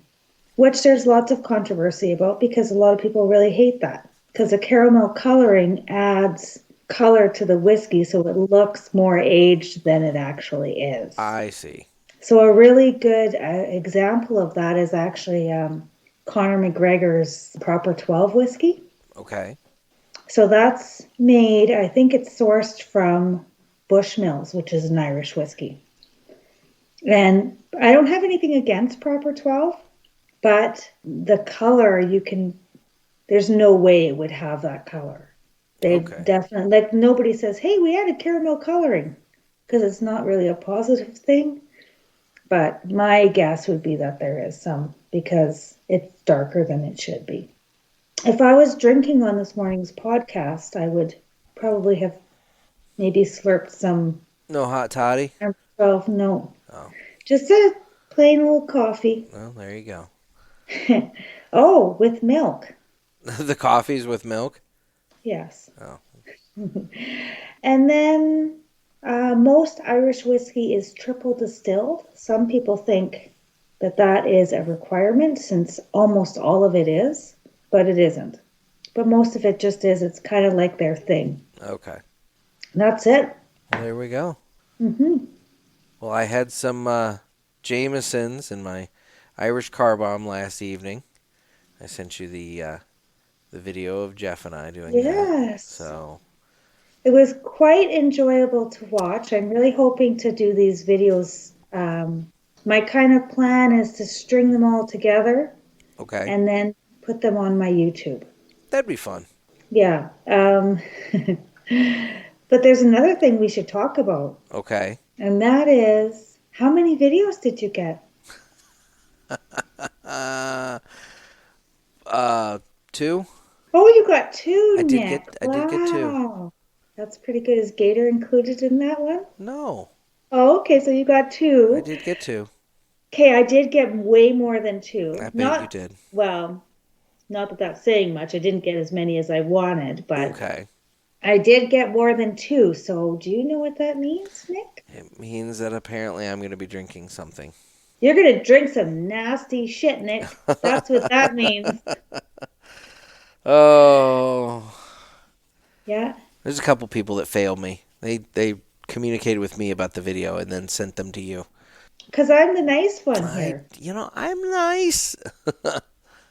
Speaker 3: which there's lots of controversy about because a lot of people really hate that. Because the caramel coloring adds color to the whiskey so it looks more aged than it actually is.
Speaker 1: I see.
Speaker 3: So a really good example of that is actually Conor McGregor's Proper 12 whiskey.
Speaker 1: Okay.
Speaker 3: So that's made, I think it's sourced from Bushmills, which is an Irish whiskey. And I don't have anything against Proper 12, but the color there's no way it would have that color. They definitely, like nobody says, hey, we added caramel coloring, because it's not really a positive thing. But my guess would be that there is some, because it's darker than it should be. If I was drinking on this morning's podcast, I would probably have maybe slurped some.
Speaker 1: No hot toddy?
Speaker 3: No.
Speaker 1: Oh.
Speaker 3: Just a plain old coffee.
Speaker 1: Well, there you go.
Speaker 3: Oh, with milk.
Speaker 1: The coffee's with milk?
Speaker 3: Yes.
Speaker 1: Oh.
Speaker 3: And then most Irish whiskey is triple distilled. Some people think that is a requirement since almost all of it is, but it isn't. But most of it just is. It's kind of like their thing.
Speaker 1: Okay.
Speaker 3: That's it.
Speaker 1: Well, there we go.
Speaker 3: Mm-hmm.
Speaker 1: Well, I had some Jamesons in my Irish car bomb last evening. I sent you the video of Jeff and I doing that.
Speaker 3: Yes.
Speaker 1: So
Speaker 3: it was quite enjoyable to watch. I'm really hoping to do these videos. My kind of plan is to string them all together.
Speaker 1: Okay.
Speaker 3: And then put them on my YouTube.
Speaker 1: That'd be fun.
Speaker 3: Yeah. But there's another thing we should talk about.
Speaker 1: Okay.
Speaker 3: And that is, how many videos did you get?
Speaker 1: 2.
Speaker 3: Oh, you got 2,
Speaker 1: I
Speaker 3: Nick.
Speaker 1: did get 2.
Speaker 3: That's pretty good. Is Gator included in that one?
Speaker 1: No.
Speaker 3: Oh, okay, so you got 2.
Speaker 1: I did get 2.
Speaker 3: Okay, I did get way more than 2.
Speaker 1: I bet you did.
Speaker 3: Well, not that that's saying much. I didn't get as many as I wanted, but
Speaker 1: okay.
Speaker 3: I did get more than 2. So do you know what that means, Nick?
Speaker 1: It means that apparently I'm going to be drinking something.
Speaker 3: You're going to drink some nasty shit, Nick. That's what that means.
Speaker 1: Oh.
Speaker 3: Yeah.
Speaker 1: There's a couple people that failed me. They communicated with me about the video and then sent them to you.
Speaker 3: Because I'm the nice one here.
Speaker 1: I'm nice.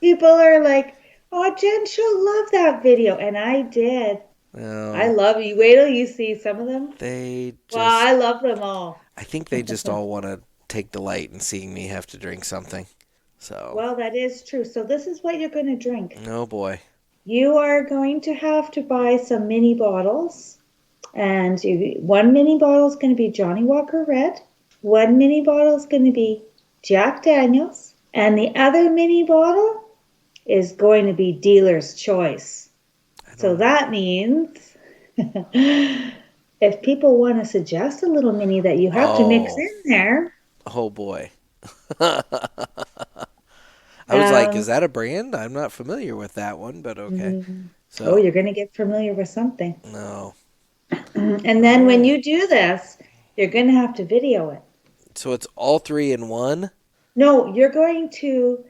Speaker 3: People are like, oh, Jen, she'll love that video. And I did. I
Speaker 1: No,
Speaker 3: love you. Wait till you see some of them.
Speaker 1: they
Speaker 3: Well,
Speaker 1: just.
Speaker 3: I love them all.
Speaker 1: I think they just all want to take delight in seeing me have to drink something. So,
Speaker 3: Well, that is true. So this is what you're going to drink.
Speaker 1: oh boy.
Speaker 3: You are going to have to buy some mini bottles. And one mini bottle is going to be Johnny Walker Red. One mini bottle is going to be Jack Daniels. And the other mini bottle is going to be dealer's choice. So that means if people want to suggest a little mini that you have to mix
Speaker 1: Oh,
Speaker 3: in there.
Speaker 1: oh boy. I was like, is
Speaker 3: Um,
Speaker 1: that a brand? I'm not familiar with that one, but okay.
Speaker 3: oh,
Speaker 1: So,
Speaker 3: you're going to get familiar with something.
Speaker 1: no.
Speaker 3: And
Speaker 1: All
Speaker 3: then when
Speaker 1: right.
Speaker 3: you do this, you're going to have to video it.
Speaker 1: So it's all three in one
Speaker 3: No, you're going to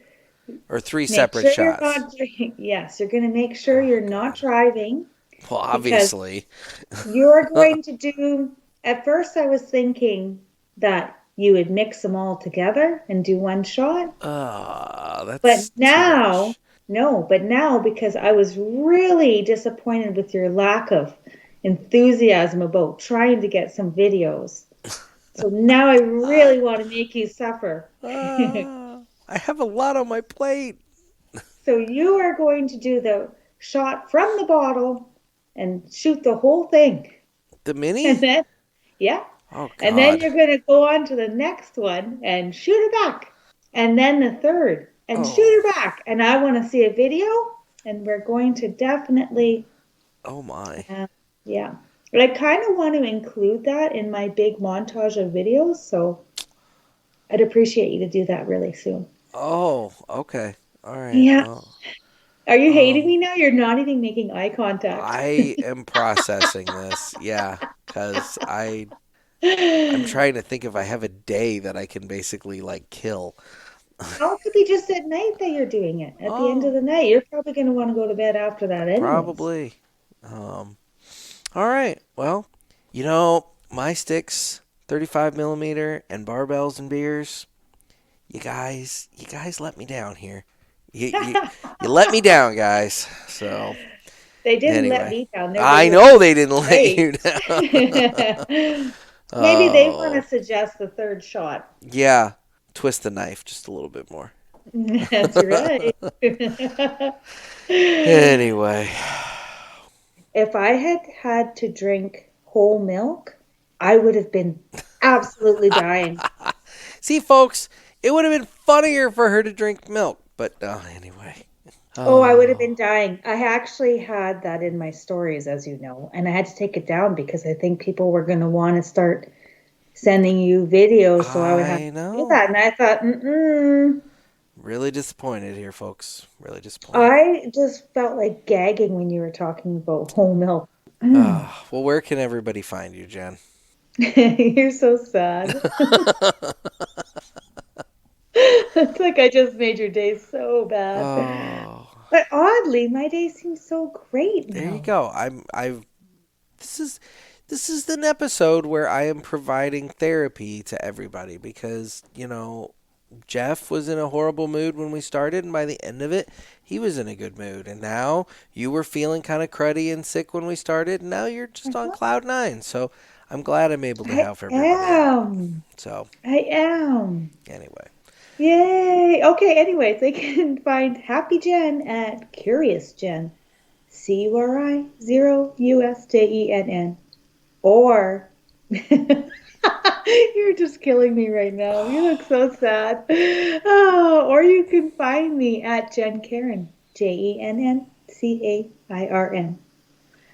Speaker 1: or three
Speaker 3: make
Speaker 1: separate
Speaker 3: sure you're
Speaker 1: shots?
Speaker 3: not, yes, you're going to make sure
Speaker 1: Oh,
Speaker 3: you're not
Speaker 1: God.
Speaker 3: driving
Speaker 1: Well,
Speaker 3: because
Speaker 1: obviously.
Speaker 3: you're going to do, at first I was thinking that you would mix them all together and do one shot. But
Speaker 1: That's too
Speaker 3: now,
Speaker 1: much.
Speaker 3: no, but now because I was really disappointed with your lack of enthusiasm about trying to get some videos. So now I really want to make you suffer.
Speaker 1: I have a lot on my plate.
Speaker 3: So you are going to do the shot from the bottle and shoot the whole thing.
Speaker 1: The
Speaker 3: And
Speaker 1: mini?
Speaker 3: then, yeah.
Speaker 1: Oh,
Speaker 3: And then
Speaker 1: God.
Speaker 3: you're going to go on to the next one and shoot it back. And then the third and shoot
Speaker 1: Oh,
Speaker 3: it back. And I want to see a video. And we're going to definitely,
Speaker 1: oh my.
Speaker 3: uh, yeah. But I kind of want to include that in my big montage of videos. So I'd appreciate you to do that really soon.
Speaker 1: Oh, okay. All right.
Speaker 3: Yeah.
Speaker 1: Well,
Speaker 3: Are you hating
Speaker 1: um,
Speaker 3: me now? You're not even making eye contact.
Speaker 1: I am processing this. Yeah, because I'm trying to think if I have a day that I can basically like kill.
Speaker 3: Well, it could be just at night that you're doing it. At the end of
Speaker 1: Oh,
Speaker 3: the night, you're probably going to want to go to bed after that, anyways.
Speaker 1: probably. Um, all right. Well, my sticks, 35 millimeter, and barbells and beers. You guys let me down here. You let me down, guys. So
Speaker 3: They didn't let
Speaker 1: anyway,
Speaker 3: me down. They
Speaker 1: I
Speaker 3: were
Speaker 1: know they didn't let
Speaker 3: great.
Speaker 1: you down.
Speaker 3: Maybe they want to
Speaker 1: Oh,
Speaker 3: suggest the third shot.
Speaker 1: yeah. Twist the knife just a little bit more.
Speaker 3: That's right.
Speaker 1: Anyway,
Speaker 3: If I had had to drink whole milk, I would have been absolutely dying.
Speaker 1: see, folks, it would have been funnier for her to drink milk, but anyway.
Speaker 3: Oh, I would have
Speaker 1: Oh,
Speaker 3: been dying. I actually had that in my stories, as you know, and I had to take it down because I think people were going to want to start sending you videos, so I would have
Speaker 1: I
Speaker 3: to do
Speaker 1: know.
Speaker 3: that. And I thought,
Speaker 1: Really disappointed here, folks. Really disappointed.
Speaker 3: I just felt like gagging when you were talking about whole milk.
Speaker 1: Well, where can everybody find you, Jen?
Speaker 3: You're so sad. It's like I just made your day so bad.
Speaker 1: Oh,
Speaker 3: But oddly, my day seems so great
Speaker 1: there you
Speaker 3: now.
Speaker 1: go. I've this is this is an episode where I am providing therapy to everybody because, Jeff was in a horrible mood when we started, and by the end of it, he was in a good mood. And now you were feeling kind of cruddy and sick when we started, and now you're just on cloud nine. So I'm glad I'm able to
Speaker 3: I
Speaker 1: help everybody out.
Speaker 3: am.
Speaker 1: So
Speaker 3: I am.
Speaker 1: anyway,
Speaker 3: Yay. Okay, anyways, they can find Happy Jen at Curious Jen. Curi0USJENN. Or you're just killing me right now. You look so sad. Oh, or you can find me at Jen Karen. JENNCAIRN.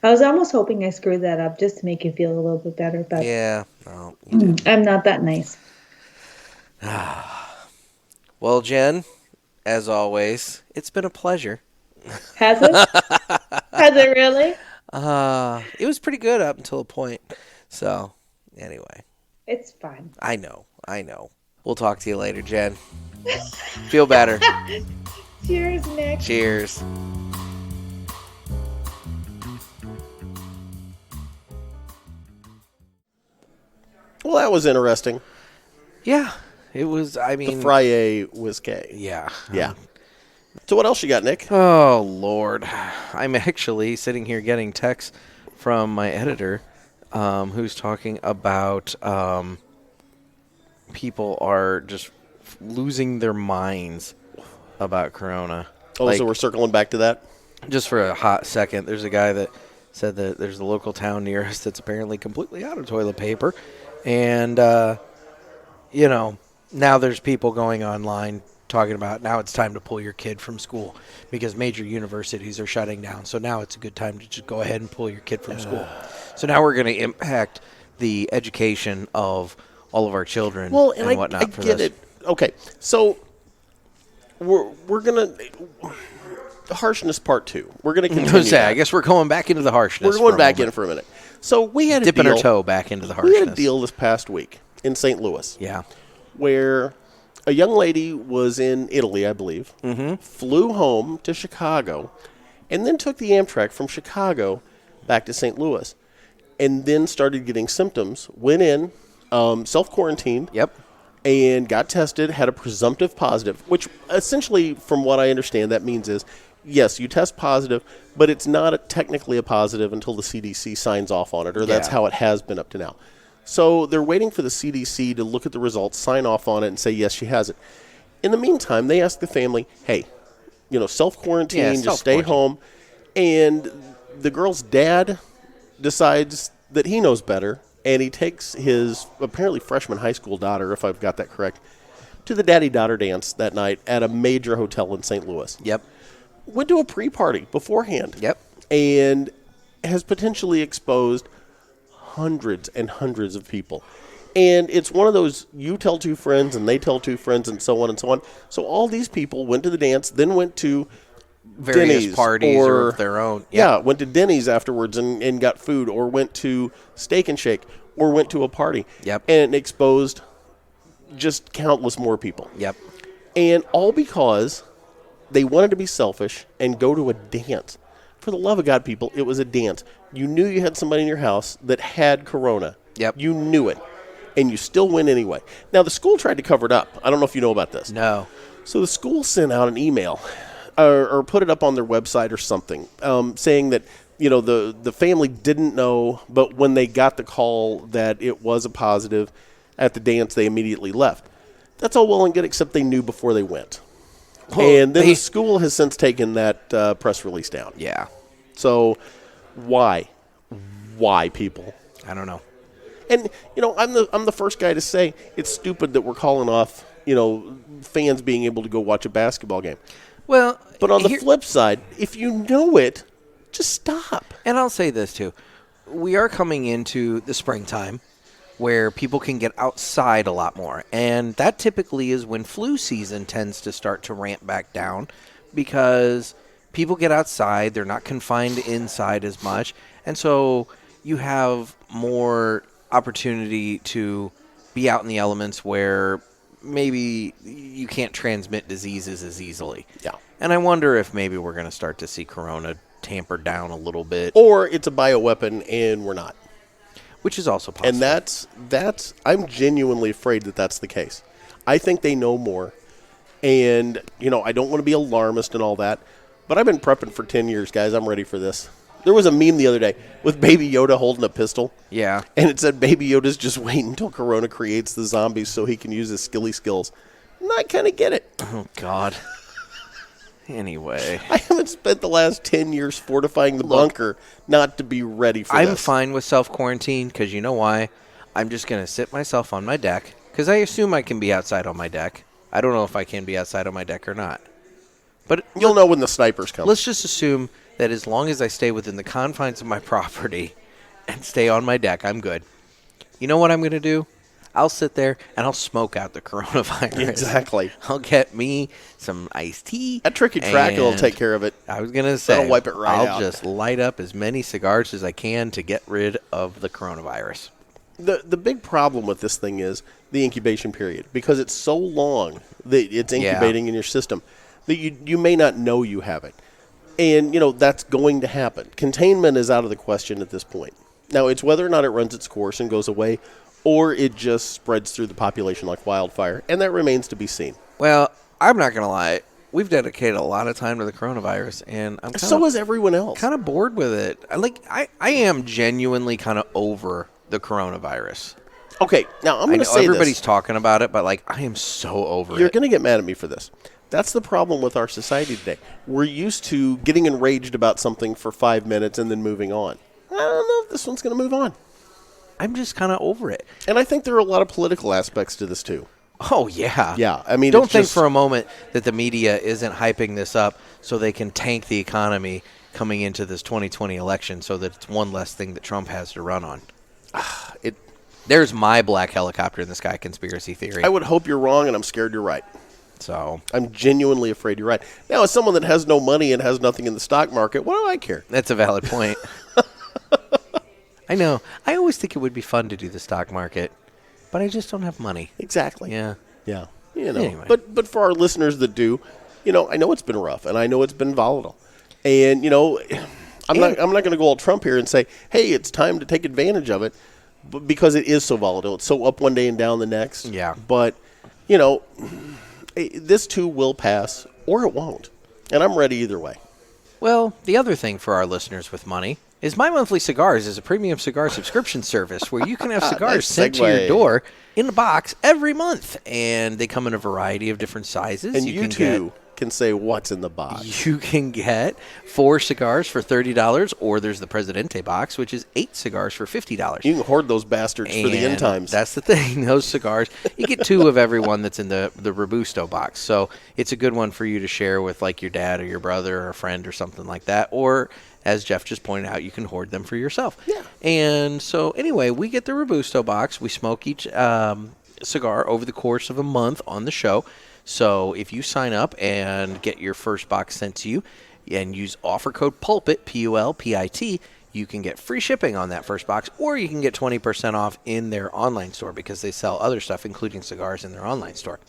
Speaker 3: I was almost hoping I screwed that up just to make you feel a little bit better, but
Speaker 1: yeah, no, you didn't.
Speaker 3: I'm not that nice.
Speaker 1: Well, Jen, as always, it's been a pleasure.
Speaker 3: Has it? Has it really?
Speaker 1: It was pretty good up until a point. So anyway,
Speaker 3: It's fun.
Speaker 1: I know, I know. We'll talk to you later, Jen. Feel better.
Speaker 3: Cheers, Nick.
Speaker 1: Cheers.
Speaker 2: Well, that was interesting.
Speaker 1: Yeah, it was. I
Speaker 2: The
Speaker 1: mean,
Speaker 2: Frye whiskey.
Speaker 1: yeah.
Speaker 2: Yeah. So what else you got, Nick?
Speaker 1: Oh Lord, I'm actually sitting here getting texts from my editor, who's talking about people are just losing their minds about Corona.
Speaker 2: Oh, so we're circling back to that?
Speaker 1: Just for a hot second, there's a guy that said that there's a local town near us that's apparently completely out of toilet paper. And, now there's people going online talking about now it's time to pull your kid from school because major universities are shutting down. So now it's a good time to just go ahead and pull your kid from school. So now we're going to impact the education of all of our children and whatnot.
Speaker 2: I get it. Okay, so we're going to... The harshness part 2. We're going to continue that.
Speaker 1: I guess we're going back into the harshness.
Speaker 2: We're going back in for a minute. So we had
Speaker 1: dipping our toe back into the harshness.
Speaker 2: We had a deal this past week in St. Louis.
Speaker 1: Yeah.
Speaker 2: Where a young lady was in Italy, I believe, flew home to Chicago, and then took the Amtrak from Chicago back to St. Louis, and then started getting symptoms, went in, self-quarantined, and got tested, had a presumptive positive, which essentially, from what I understand, that means is, yes, you test positive, but it's not technically a positive until the CDC signs off on it, or that's how it has been up to now. So they're waiting for the CDC to look at the results, sign off on it, and say, yes, she has it. In the meantime, they ask the family, hey, self-quarantine, just stay home. And the girl's dad decides that he knows better, and he takes his apparently freshman high school daughter, if I've got that correct, to the daddy-daughter dance that night at a major hotel in St. Louis.
Speaker 1: Yep.
Speaker 2: Went to a pre-party beforehand.
Speaker 1: Yep.
Speaker 2: And has potentially exposed hundreds and hundreds of people. And it's one of those, you tell 2 friends and they tell 2 friends and so on and so on. So all these people went to the dance, then went to
Speaker 1: various
Speaker 2: Denny's
Speaker 1: parties or of their own.
Speaker 2: Yeah, went to Denny's afterwards and got food, or went to Steak and Shake, or went to a party.
Speaker 1: Yep.
Speaker 2: And exposed just countless more people.
Speaker 1: Yep.
Speaker 2: And all because they wanted to be selfish and go to a dance. For the love of God, people, it was a dance. You knew you had somebody in your house that had Corona.
Speaker 1: Yep.
Speaker 2: You knew it. And you still went anyway. Now, the school tried to cover it up. I don't know if you know about this.
Speaker 1: No.
Speaker 2: So the school sent out an email or put it up on their website or something, saying that, the family didn't know, but when they got the call that it was a positive at the dance, they immediately left. That's all well and good, except they knew before they went. Well, and then the school has since taken that press release down.
Speaker 1: Yeah.
Speaker 2: So why? Why, people?
Speaker 1: I don't know.
Speaker 2: And, I'm the first guy to say it's stupid that we're calling off, fans being able to go watch a basketball game.
Speaker 1: Well,
Speaker 2: but on the flip side, if you know it, just stop.
Speaker 1: And I'll say this, too. We are coming into the springtime where people can get outside a lot more. And that typically is when flu season tends to start to ramp back down because people get outside. They're not confined inside as much. And so you have more opportunity to be out in the elements where maybe you can't transmit diseases as easily.
Speaker 2: Yeah.
Speaker 1: And I wonder if maybe we're going to start to see Corona tampered down a little bit.
Speaker 2: Or it's a bioweapon and we're not.
Speaker 1: Which is also possible.
Speaker 2: And that's I'm genuinely afraid that that's the case. I think they know more. And, I don't want to be alarmist and all that. But I've been prepping for 10 years, guys. I'm ready for this. There was a meme the other day with Baby Yoda holding a pistol.
Speaker 1: Yeah.
Speaker 2: And it said Baby Yoda's just waiting until Corona creates the zombies so he can use his skilly skills. And I kind of get it.
Speaker 1: Oh, God. Anyway.
Speaker 2: I haven't spent the last 10 years fortifying the bunker not to be ready for this.
Speaker 1: I'm fine with self-quarantine because you know why? I'm just going to sit myself on my deck because I assume I can be outside on my deck. I don't know if I can be outside on my deck or not. But
Speaker 2: you'll know when the snipers come.
Speaker 1: Let's just assume that as long as I stay within the confines of my property and stay on my deck, I'm good. You know what I'm going to do? I'll sit there and I'll smoke out the coronavirus.
Speaker 2: Exactly.
Speaker 1: I'll get me some iced tea.
Speaker 2: That tricky tracker will take care of it.
Speaker 1: I was going to say,
Speaker 2: that'll wipe it right out.
Speaker 1: I'll just light up as many cigars as I can to get rid of the coronavirus.
Speaker 2: The big problem with this thing is the incubation period, because it's so long that it's incubating in your system that you may not know you have it. And, that's going to happen. Containment is out of the question at this point. Now, it's whether or not it runs its course and goes away, or it just spreads through the population like wildfire, and that remains to be seen.
Speaker 1: Well, I'm not going to lie. we've dedicated a lot of time to the coronavirus, and I'm
Speaker 2: So is everyone else.
Speaker 1: kind of bored with it. I am genuinely kind of over the coronavirus.
Speaker 2: Okay, now I'm
Speaker 1: I
Speaker 2: going
Speaker 1: know
Speaker 2: to say
Speaker 1: everybody's
Speaker 2: this.
Speaker 1: talking about it, but like I am so over
Speaker 2: You're
Speaker 1: it.
Speaker 2: going to get mad at me for this. That's the problem with our society today. We're used to getting enraged about something for 5 minutes and then moving on. I don't know if this one's going to move on.
Speaker 1: I'm just kind of over it.
Speaker 2: And I think there are a lot of political aspects to this, too.
Speaker 1: Oh, yeah.
Speaker 2: Yeah, I mean,
Speaker 1: don't
Speaker 2: it's
Speaker 1: think
Speaker 2: just-
Speaker 1: for a moment that the media isn't hyping this up so they can tank the economy coming into this 2020 election so that it's one less thing that Trump has to run on. There's my black helicopter in the sky conspiracy theory.
Speaker 2: I would hope you're wrong, and I'm scared you're right.
Speaker 1: So
Speaker 2: I'm genuinely afraid you're right. Now, as someone that has no money and has nothing in the stock market, what do I care?
Speaker 1: that's a valid point. I know. I always think it would be fun to do the stock market, but I just don't have money.
Speaker 2: Exactly.
Speaker 1: Yeah.
Speaker 2: Yeah. You know.
Speaker 1: Anyway.
Speaker 2: But for our listeners that do, I know it's been rough, and I know it's been volatile. And, I'm not going to go all Trump here and say, hey, it's time to take advantage of it, but because it is so volatile. It's so up one day and down the next.
Speaker 1: Yeah.
Speaker 2: But, this too will pass, or it won't. And I'm ready either way.
Speaker 1: Well, the other thing for our listeners with money is My Monthly Cigars is a premium cigar subscription service where you can have cigars
Speaker 2: Nice
Speaker 1: sent to
Speaker 2: segue.
Speaker 1: your door in a box every month. And they come in a variety of different sizes.
Speaker 2: And you too can say what's in the box.
Speaker 1: You can get 4 cigars for $30, or there's the Presidente box, which is 8 cigars for $50.
Speaker 2: You can hoard those bastards for the end
Speaker 1: And
Speaker 2: times.
Speaker 1: That's the thing. Those cigars, you get 2 of every one that's in the Robusto box. So it's a good one for you to share with like your dad or your brother or a friend or something like that. Or, as Jeff just pointed out, you can hoard them for yourself.
Speaker 2: Yeah.
Speaker 1: And so anyway, we get the Robusto box. We smoke each cigar over the course of a month on the show. So if you sign up and get your first box sent to you and use offer code PULPIT, PULPIT, you can get free shipping on that first box, or you can get 20% off in their online store because they sell other stuff, including cigars, in their online store.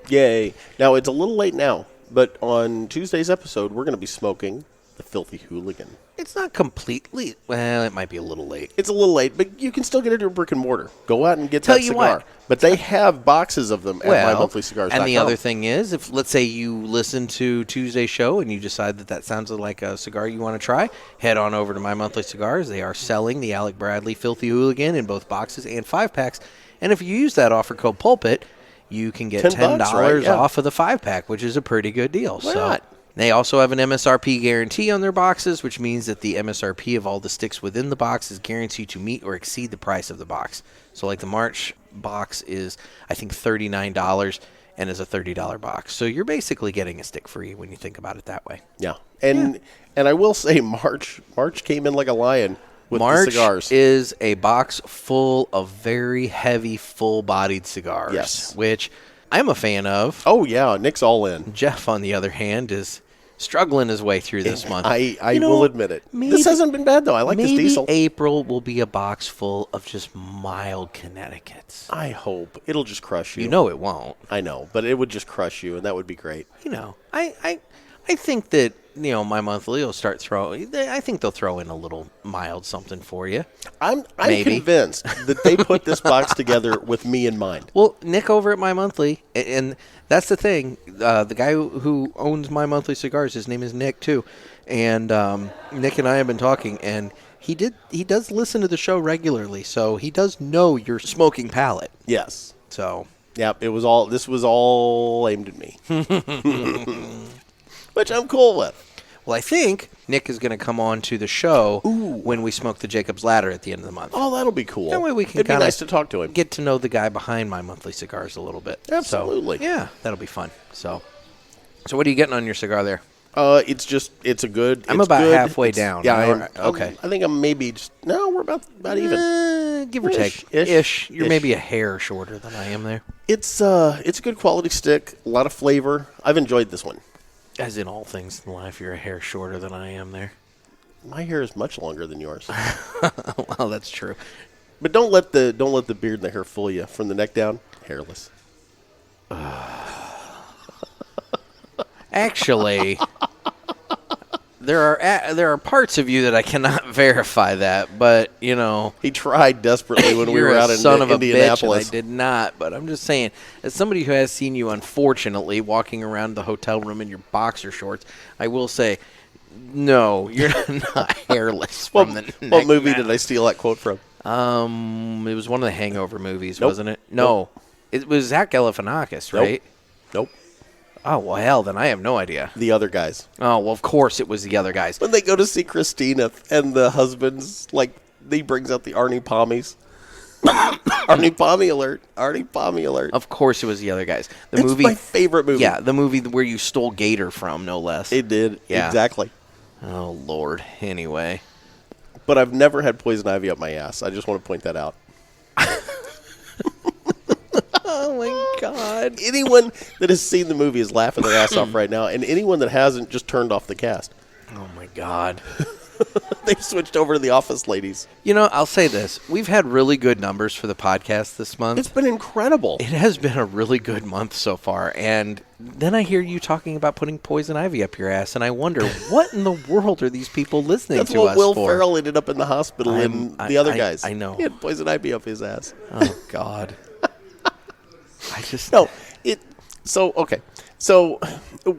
Speaker 2: Yay. Now, it's a little late now, but on Tuesday's episode, we're going to be smoking the Filthy Hooligan.
Speaker 1: It's not completely, well, it might be a little late.
Speaker 2: It's a little late, but you can still get it at a brick and mortar. Go out and get
Speaker 1: Tell
Speaker 2: that
Speaker 1: you
Speaker 2: cigar.
Speaker 1: what.
Speaker 2: But they have boxes of them at mymonthlycigars.com.
Speaker 1: And the other thing is, if let's say you listen to Tuesday's show and you decide that sounds like a cigar you want to try, head on over to My Monthly Cigars. They are selling the Alec Bradley Filthy Hooligan in both boxes and 5-packs. And if you use that offer code PULPIT, you can get $10
Speaker 2: right? Yeah.
Speaker 1: off of the 5-pack, which is a pretty good deal.
Speaker 2: Why not?
Speaker 1: They also have an MSRP guarantee on their boxes, which means that the MSRP of all the sticks within the box is guaranteed to meet or exceed the price of the box. So like the March box is, I think, $39 and is a $30 box. So you're basically getting a stick free when you think about it that way.
Speaker 2: Yeah. And I will say March came in like a lion with the cigars.
Speaker 1: Is a box full of very heavy, full-bodied cigars,
Speaker 2: Yes.
Speaker 1: which I'm a fan of.
Speaker 2: Oh, yeah. Nick's all in.
Speaker 1: Jeff, on the other hand, is struggling his way through this month.
Speaker 2: I will admit it.
Speaker 1: maybe-
Speaker 2: This hasn't been bad, though. I like this
Speaker 1: Maybe
Speaker 2: diesel.
Speaker 1: April will be a box full of just mild Connecticut's.
Speaker 2: I hope. It'll just crush you.
Speaker 1: You know it won't.
Speaker 2: I know, but it would just crush you, and that would be great.
Speaker 1: I think that, My Monthly will start throwing. I think they'll throw in a little mild something for you.
Speaker 2: I'm
Speaker 1: Maybe.
Speaker 2: convinced that they put this box together with me in mind.
Speaker 1: Well, Nick over at My Monthly, and that's the thing. The guy who owns My Monthly Cigars, his name is Nick too, and Nick and I have been talking, and he does listen to the show regularly, so he does know your smoking palate.
Speaker 2: Yes.
Speaker 1: So,
Speaker 2: Yep. This was all aimed at me, which I'm cool with.
Speaker 1: well, I think Nick is going to come on to the show when we smoke the Jacob's Ladder at the end of the month.
Speaker 2: Oh, that'll be cool.
Speaker 1: That way we can
Speaker 2: It'd be
Speaker 1: kinda
Speaker 2: nice to talk to him.
Speaker 1: Get to know the guy behind My Monthly Cigars a little bit.
Speaker 2: Absolutely.
Speaker 1: So, yeah, that'll be fun. So what are you getting on your cigar there?
Speaker 2: It's a good.
Speaker 1: I'm
Speaker 2: it's
Speaker 1: about
Speaker 2: good.
Speaker 1: halfway
Speaker 2: It's-
Speaker 1: down.
Speaker 2: Yeah.
Speaker 1: Okay.
Speaker 2: I think I'm maybe just. No, we're about even.
Speaker 1: Give or
Speaker 2: Ish,
Speaker 1: take.
Speaker 2: ish,
Speaker 1: You're
Speaker 2: ish.
Speaker 1: maybe a hair shorter than I am there.
Speaker 2: It's a good quality stick. A lot of flavor. I've enjoyed this one.
Speaker 1: As in all things in life, you're a hair shorter than I am there.
Speaker 2: My hair is much longer than yours.
Speaker 1: Well, that's true.
Speaker 2: But don't let the beard and the hair fool you. From the neck down, hairless.
Speaker 1: Actually, there are parts of you that I cannot verify that, but you know,
Speaker 2: He tried desperately when we
Speaker 1: you're
Speaker 2: were
Speaker 1: a
Speaker 2: out in
Speaker 1: son of a bitch, and
Speaker 2: Indianapolis.
Speaker 1: I did not. But I'm just saying, as somebody who has seen you, unfortunately, walking around the hotel room in your boxer shorts, I will say, no, you're not hairless from the neck
Speaker 2: What movie
Speaker 1: down.
Speaker 2: did I steal that quote from?
Speaker 1: It was one of the Hangover movies,
Speaker 2: Nope.
Speaker 1: wasn't it? No, it was Zach Galifianakis,
Speaker 2: Nope.
Speaker 1: right?
Speaker 2: Nope.
Speaker 1: Oh well, hell, then I have no idea.
Speaker 2: The other guys.
Speaker 1: Oh well, of course it was the other guys.
Speaker 2: When they go to see Christina and the husband's like, he brings out the Arnie Pommies. Arnie Pommy alert. Arnie Pommy alert.
Speaker 1: Of course it was the other guys. The
Speaker 2: It's
Speaker 1: movie,
Speaker 2: my favorite movie.
Speaker 1: yeah, the movie where you stole Gator from, no less.
Speaker 2: It did.
Speaker 1: Yeah.
Speaker 2: Exactly.
Speaker 1: Oh Lord. Anyway,
Speaker 2: But I've never had poison ivy up my ass. I just want to point that out.
Speaker 1: oh my God.
Speaker 2: Anyone that has seen the movie is laughing their ass off right now, and anyone that hasn't just turned off the cast.
Speaker 1: Oh my God.
Speaker 2: They've switched over to the Office ladies.
Speaker 1: You know, I'll say this: we've had really good numbers for the podcast this month.
Speaker 2: It's been incredible.
Speaker 1: It has been a really good month so far, and then I hear you talking about putting poison ivy up your ass, and I wonder what in the world are these people listening
Speaker 2: That's
Speaker 1: to
Speaker 2: what
Speaker 1: us
Speaker 2: Will
Speaker 1: for?
Speaker 2: Ferrell ended up in the hospital and the other guys.
Speaker 1: I know.
Speaker 2: He had poison ivy up his ass.
Speaker 1: Oh God. I just
Speaker 2: No, So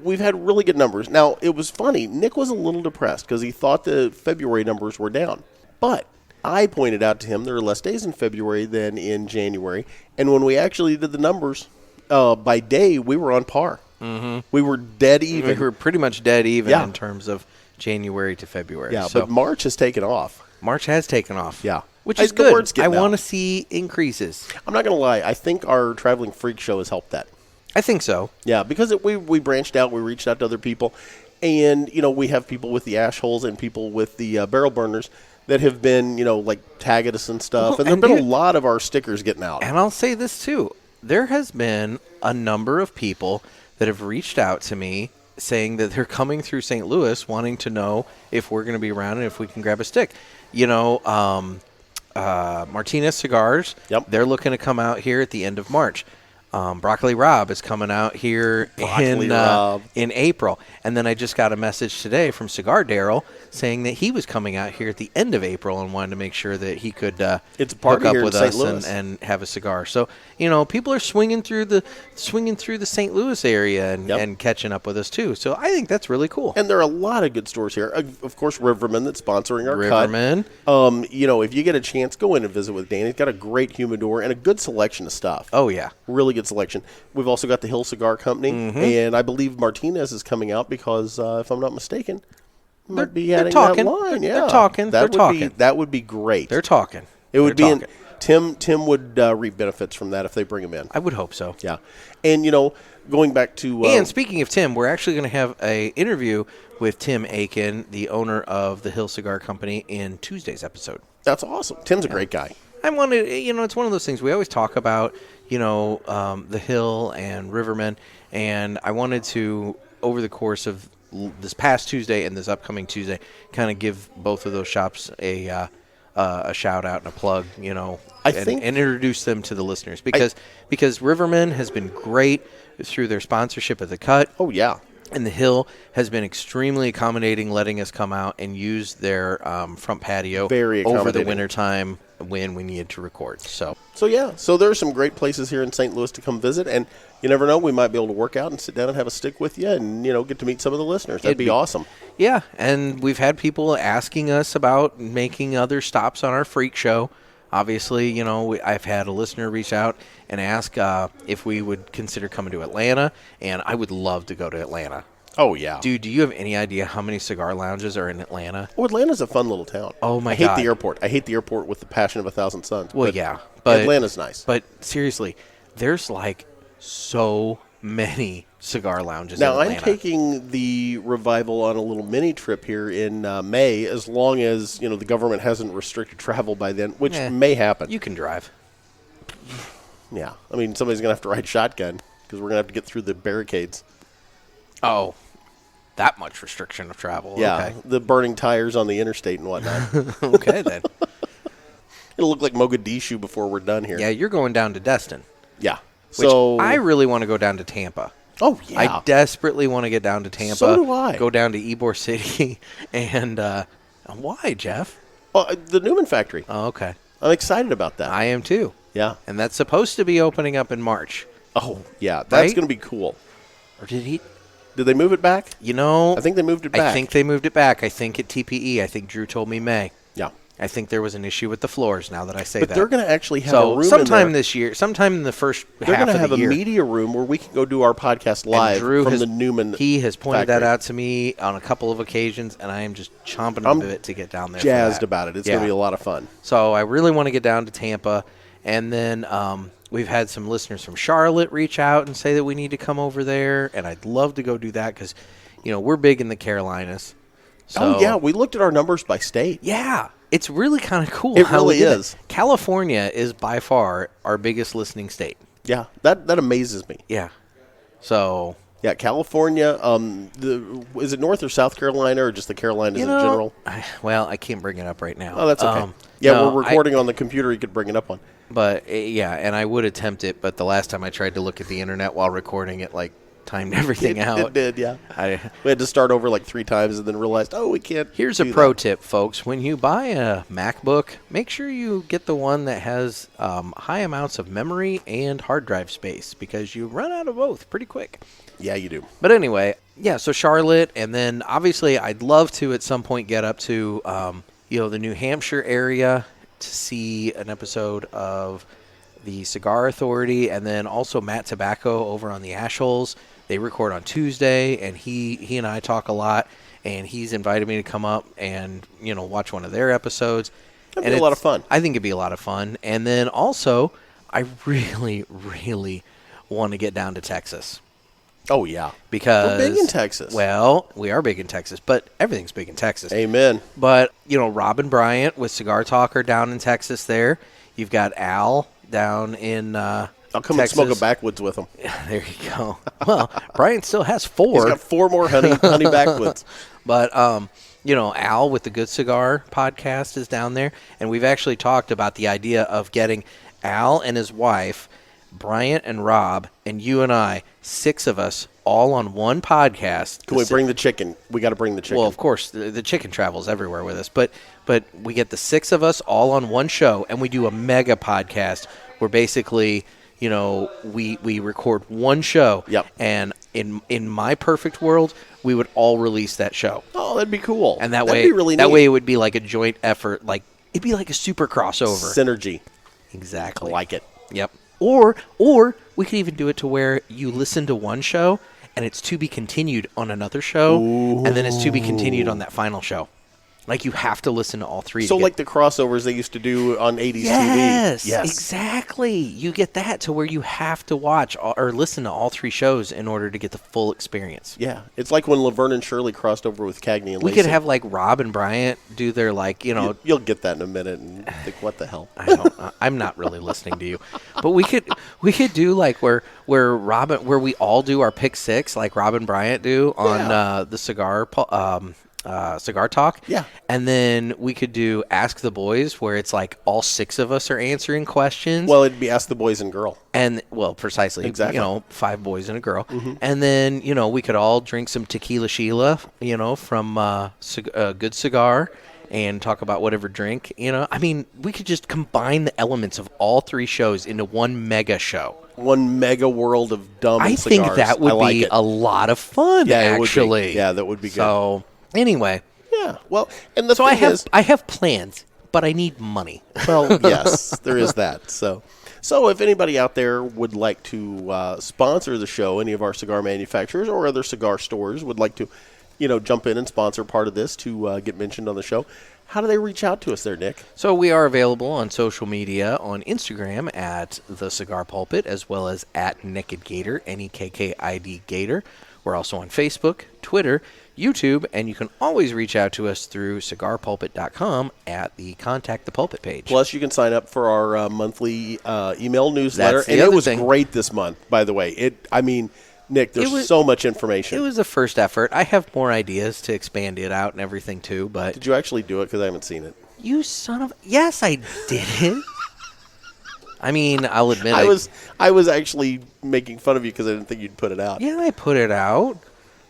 Speaker 2: we've had really good numbers. Now, it was funny. Nick was a little depressed because he thought the February numbers were down. But I pointed out to him there are less days in February than in January. And when we actually did the numbers, by day, we were on par. Mm-hmm. We were dead even.
Speaker 1: We were pretty much dead even
Speaker 2: Yeah.
Speaker 1: in terms of January to February.
Speaker 2: Yeah,
Speaker 1: so
Speaker 2: but March has taken off.
Speaker 1: March has taken off.
Speaker 2: Yeah.
Speaker 1: Which
Speaker 2: I-
Speaker 1: is
Speaker 2: the
Speaker 1: good.
Speaker 2: word's
Speaker 1: I
Speaker 2: getting
Speaker 1: want to
Speaker 2: out.
Speaker 1: see increases.
Speaker 2: I'm not going to lie. I think our Traveling Freak show has helped that.
Speaker 1: I think so.
Speaker 2: Yeah, because we branched out, we reached out to other people, and we have people with the ash holes and people with the barrel burners that have been like tagging us and stuff,
Speaker 1: Well,
Speaker 2: and there've
Speaker 1: and
Speaker 2: been a lot of our stickers getting out.
Speaker 1: And I'll say this too. There has been a number of people that have reached out to me saying that they're coming through St. Louis wanting to know if we're going to be around and if we can grab a stick. Martinez Cigars,
Speaker 2: Yep.
Speaker 1: they're looking to come out here at the end of March. Broccoli Rob is coming out here in April. And then I just got a message today from Cigar Daryl saying that he was coming out here at the end of April and wanted to make sure that he could
Speaker 2: It's a party
Speaker 1: hook up
Speaker 2: here in
Speaker 1: with
Speaker 2: St.
Speaker 1: us
Speaker 2: Louis.
Speaker 1: and have a cigar. So, people are swinging through the St. Louis area and catching up with us too. So I think that's really cool.
Speaker 2: And there are a lot of good stores here. Of course, Riverman that's sponsoring our
Speaker 1: Riverman.
Speaker 2: cut. If you get a chance, go in and visit with Dan. He's got a great humidor and a good selection of stuff.
Speaker 1: Oh yeah.
Speaker 2: Really good selection. We've also got the Hill Cigar Company, and I believe Martinez is coming out because, if I'm not mistaken, might be
Speaker 1: they're
Speaker 2: adding
Speaker 1: talking.
Speaker 2: that line.
Speaker 1: They're
Speaker 2: Yeah,
Speaker 1: talking. They're talking.
Speaker 2: That would be great.
Speaker 1: They're talking.
Speaker 2: It would
Speaker 1: They're
Speaker 2: be.
Speaker 1: talking.
Speaker 2: Tim would reap benefits from that if they bring him in.
Speaker 1: I would hope so.
Speaker 2: Yeah, and going back to
Speaker 1: And speaking of Tim, we're actually going to have a interview with Tim Aiken, the owner of the Hill Cigar Company, in Tuesday's episode.
Speaker 2: that's awesome. Tim's a great guy.
Speaker 1: I wanted, it's one of those things we always talk about, the Hill and Riverman, and I wanted to, over the course of this past Tuesday and this upcoming Tuesday, kind of give both of those shops a shout out and a plug, and introduce them to the listeners because Riverman has been great through their sponsorship of the cut.
Speaker 2: Oh yeah.
Speaker 1: And the Hill has been extremely accommodating, letting us come out and use their front patio
Speaker 2: Very
Speaker 1: over the
Speaker 2: accommodating.
Speaker 1: wintertime when we needed to record. So
Speaker 2: So there are some great places here in St. Louis to come visit, and you never know, we might be able to work out and sit down and have a stick with you, and get to meet some of the listeners. That'd be awesome.
Speaker 1: Yeah, and we've had people asking us about making other stops on our freak show. Obviously, I've had a listener reach out and ask if we would consider coming to Atlanta, and I would love to go to Atlanta.
Speaker 2: Oh yeah,
Speaker 1: Dude, do you have any idea how many cigar lounges are in Atlanta?
Speaker 2: Oh, Atlanta's a fun little town.
Speaker 1: Oh, my
Speaker 2: I hate
Speaker 1: God.
Speaker 2: the airport. I hate the airport with the passion of 1,000 suns.
Speaker 1: Well,
Speaker 2: but
Speaker 1: yeah, but
Speaker 2: Atlanta's nice.
Speaker 1: But seriously, there's like so many cigar lounges
Speaker 2: Now,
Speaker 1: in Atlanta.
Speaker 2: I'm taking the revival on a little mini trip here in May, as long as the government hasn't restricted travel by then, which may happen.
Speaker 1: You can drive.
Speaker 2: Yeah, I mean, somebody's gonna have to ride shotgun because we're gonna have to get through the barricades.
Speaker 1: Oh, that much restriction of travel.
Speaker 2: Yeah, the burning tires on the interstate and whatnot.
Speaker 1: Okay. Okay, then.
Speaker 2: It'll look like Mogadishu before we're done here.
Speaker 1: Yeah, you're going down to Destin.
Speaker 2: Yeah.
Speaker 1: Which
Speaker 2: So
Speaker 1: I really want to go down to Tampa.
Speaker 2: Oh, yeah.
Speaker 1: I desperately want to get down to Tampa.
Speaker 2: So do I.
Speaker 1: Go down to Ybor City. And why, Jeff?
Speaker 2: Oh, the Newman factory.
Speaker 1: Oh, okay.
Speaker 2: I'm excited about that.
Speaker 1: I am too.
Speaker 2: Yeah.
Speaker 1: And that's supposed to be opening up in March.
Speaker 2: Oh, yeah. That's
Speaker 1: Right?
Speaker 2: going to be cool.
Speaker 1: Or did he?
Speaker 2: Did they move it back?
Speaker 1: You know,
Speaker 2: I think they moved it back.
Speaker 1: I think they moved it back. I think at TPE. I think Drew told me May.
Speaker 2: Yeah.
Speaker 1: I think there was an issue with the floors. Now that I say
Speaker 2: But
Speaker 1: that,
Speaker 2: they're going to actually have a
Speaker 1: so
Speaker 2: room
Speaker 1: sometime
Speaker 2: in there.
Speaker 1: this year, sometime in the first
Speaker 2: They're
Speaker 1: half
Speaker 2: going to
Speaker 1: of
Speaker 2: have
Speaker 1: the
Speaker 2: a
Speaker 1: year,
Speaker 2: media room where we can go do our podcast
Speaker 1: and
Speaker 2: live
Speaker 1: Drew
Speaker 2: from
Speaker 1: has,
Speaker 2: the Newman.
Speaker 1: He has pointed that
Speaker 2: factory.
Speaker 1: out to me on a couple of occasions, and I am just chomping
Speaker 2: I'm
Speaker 1: at the bit to get down there.
Speaker 2: Jazzed
Speaker 1: for that.
Speaker 2: about it. It's
Speaker 1: Yeah.
Speaker 2: going to be a lot of fun.
Speaker 1: So I really want to get down to Tampa, and then we've had some listeners from Charlotte reach out and say that we need to come over there, and I'd love to go do that because, we're big in the Carolinas. So,
Speaker 2: Oh, yeah. We looked at our numbers by state.
Speaker 1: yeah, it's really kind of cool.
Speaker 2: It
Speaker 1: how we
Speaker 2: really
Speaker 1: did
Speaker 2: is.
Speaker 1: it. California is by far our biggest listening state.
Speaker 2: Yeah. That amazes me.
Speaker 1: Yeah. So,
Speaker 2: Yeah, California. Is it North or South Carolina or just the Carolinas in general?
Speaker 1: I can't bring it up right now.
Speaker 2: Oh, that's okay.
Speaker 1: no,
Speaker 2: we're recording on the computer. You could bring it up on.
Speaker 1: But, yeah, and I would attempt it, but the last time I tried to look at the internet while recording it, timed everything out.
Speaker 2: It did, yeah. We had to start over 3 times and then realized, we can't.
Speaker 1: Here's a
Speaker 2: do
Speaker 1: pro
Speaker 2: that.
Speaker 1: tip, folks. When you buy a MacBook, make sure you get the one that has high amounts of memory and hard drive space because you run out of both pretty quick.
Speaker 2: Yeah, you do.
Speaker 1: But anyway, yeah, so Charlotte, and then obviously I'd love to at some point get up to, the New Hampshire area to see an episode of the Cigar Authority, and then also Matt Tobacco over on the Ashholes. They record on Tuesday, and he and I talk a lot, and he's invited me to come up and, watch one of their episodes.
Speaker 2: That'd be a lot of fun.
Speaker 1: I think it'd be a lot of fun. And then also, I really, really want to get down to Texas.
Speaker 2: Oh, yeah.
Speaker 1: Because
Speaker 2: we're big in Texas.
Speaker 1: Well, we are big in Texas, but everything's big in Texas.
Speaker 2: Amen.
Speaker 1: But, Robin Bryant with Cigar Talker down in Texas there. You've got Al down in
Speaker 2: I'll come
Speaker 1: Texas.
Speaker 2: and smoke a backwoods with him.
Speaker 1: There you go. Well, Bryant still has 4.
Speaker 2: He's got 4 more honey backwoods.
Speaker 1: But, Al with the Good Cigar podcast is down there. And we've actually talked about the idea of getting Al and his wife, Bryant and Rob, and you and I, 6 of us, all on one podcast.
Speaker 2: Can we bring the chicken? We got to bring the chicken.
Speaker 1: Well, of course, the chicken travels everywhere with us. But we get the 6 of us all on one show, and we do a mega podcast where basically, we record one show.
Speaker 2: Yep.
Speaker 1: And in my perfect world, we would all release that show.
Speaker 2: Oh, that'd be cool.
Speaker 1: And that'd
Speaker 2: be really
Speaker 1: that
Speaker 2: neat.
Speaker 1: way it would be like a joint effort. It'd be like a super crossover.
Speaker 2: Synergy.
Speaker 1: Exactly.
Speaker 2: I like it.
Speaker 1: Yep. Or we could even do it to where you listen to one show and it's to be continued on another show, and then it's to be continued on that final show. You have to listen to all 3.
Speaker 2: So the crossovers they used to do on 80s
Speaker 1: yes,
Speaker 2: TV. Yes,
Speaker 1: exactly. You get that to where you have to watch or listen to all 3 shows in order to get the full experience.
Speaker 2: Yeah, it's like when Laverne and Shirley crossed over with Cagney and
Speaker 1: We
Speaker 2: Lacey.
Speaker 1: could have Rob and Bryant do their
Speaker 2: You'll get that in a minute and think, what the hell?
Speaker 1: I'm not really listening to you, but we could do where Robin, where we all do our pick 6 like Rob and Bryant do on the Cigar Talk.
Speaker 2: Yeah.
Speaker 1: And then we could do Ask the Boys, where it's all 6 of us are answering questions.
Speaker 2: Well, it'd be Ask the Boys and Girl.
Speaker 1: And, precisely.
Speaker 2: Exactly.
Speaker 1: 5 boys and a girl.
Speaker 2: Mm-hmm.
Speaker 1: And then, we could all drink some Tequila Sheila, from Good Cigar and talk about whatever drink, we could just combine the elements of all 3 shows into one mega show.
Speaker 2: One mega world of dumb and
Speaker 1: I think
Speaker 2: cigars.
Speaker 1: that would
Speaker 2: like
Speaker 1: be
Speaker 2: it.
Speaker 1: a lot of fun,
Speaker 2: Yeah, it would be.
Speaker 1: actually.
Speaker 2: Yeah, that would be good.
Speaker 1: So, anyway.
Speaker 2: Yeah, well, and the
Speaker 1: So
Speaker 2: thing is,
Speaker 1: I have plans, but I need money.
Speaker 2: well, yes, there is that. So if anybody out there would like to sponsor the show, any of our cigar manufacturers or other cigar stores would like to, jump in and sponsor part of this to get mentioned on the show, how do they reach out to us there, Nick?
Speaker 1: So we are available on social media on Instagram at The Cigar Pulpit, as well as at Naked Gator, Nekkid Gator. We're also on Facebook, Twitter, YouTube, and you can always reach out to us through cigarpulpit.com at the Contact the Pulpit page.
Speaker 2: Plus, you can sign up for our monthly email newsletter,
Speaker 1: That's the
Speaker 2: and it
Speaker 1: other
Speaker 2: was
Speaker 1: thing.
Speaker 2: great this month, by the way. Nick, there's so much information.
Speaker 1: It was the first effort. I have more ideas to expand it out and everything too, but
Speaker 2: Did you actually do it? Because I haven't seen it.
Speaker 1: you son of... Yes, I did it. I mean, I'll admit
Speaker 2: I was actually making fun of you because I didn't think you'd put it out.
Speaker 1: Yeah, I put it out.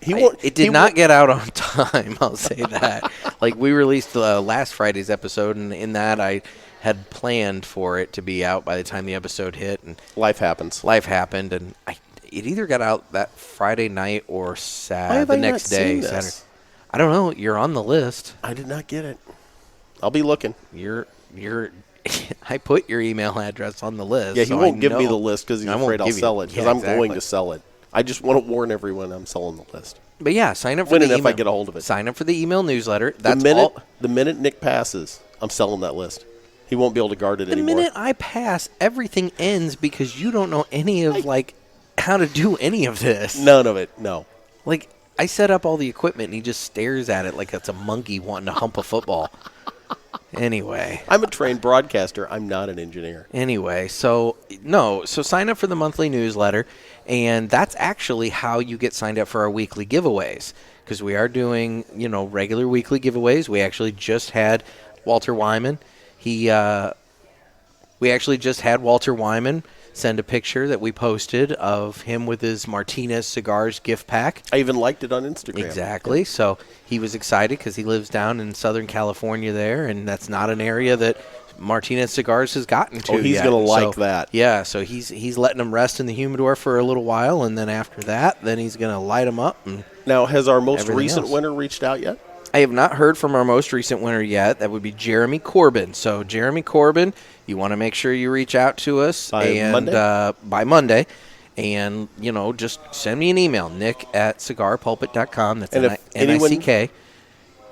Speaker 1: It did
Speaker 2: he
Speaker 1: not get out on time, I'll say that. Like, we released last Friday's episode, and in that I had planned for it to be out by the time the episode hit. And
Speaker 2: life happens.
Speaker 1: Life happened, and it either got out that Friday night or the next day. Saturday. I don't know. You're on the list.
Speaker 2: I did not get it. I'll be looking.
Speaker 1: You're I put your email address on the list.
Speaker 2: Yeah, he won't give me the list because he's afraid I'll sell it. Because
Speaker 1: yeah,
Speaker 2: I'm going to sell it. I just want to warn everyone I'm selling the list.
Speaker 1: But yeah, sign up for
Speaker 2: when
Speaker 1: the
Speaker 2: and
Speaker 1: email.
Speaker 2: if I get a hold of it.
Speaker 1: Sign up for the email newsletter.
Speaker 2: The minute Nick passes, I'm selling that list. He won't be able to guard it anymore.
Speaker 1: The minute I pass, everything ends because you don't know any of how to do any of this.
Speaker 2: None of it. No.
Speaker 1: Like, I set up all the equipment and he just stares at it like it's a monkey wanting to hump a football. Anyway.
Speaker 2: I'm a trained broadcaster. I'm not an engineer.
Speaker 1: Anyway, so sign up for the monthly newsletter, and that's actually how you get signed up for our weekly giveaways, because we are doing, regular weekly giveaways. We actually just had Walter Wyman. We actually just had Walter Wyman send a picture that we posted of him with his Martinez Cigars gift pack.
Speaker 2: I even liked it on Instagram.
Speaker 1: Exactly. So he was excited because he lives down in Southern California there, and that's not an area that Martinez Cigars has gotten to.
Speaker 2: Oh, he's going to like that.
Speaker 1: Yeah, so he's letting them rest in the humidor for a little while, and then after that, then he's going to light them up. And
Speaker 2: now, has our most recent winner reached out yet?
Speaker 1: I have not heard from our most recent winner yet. That would be Jeremy Corbin. So, Jeremy Corbin, you want to make sure you reach out to us by Monday. And, just send me an email, nick@cigarpulpit.com. That's NICK.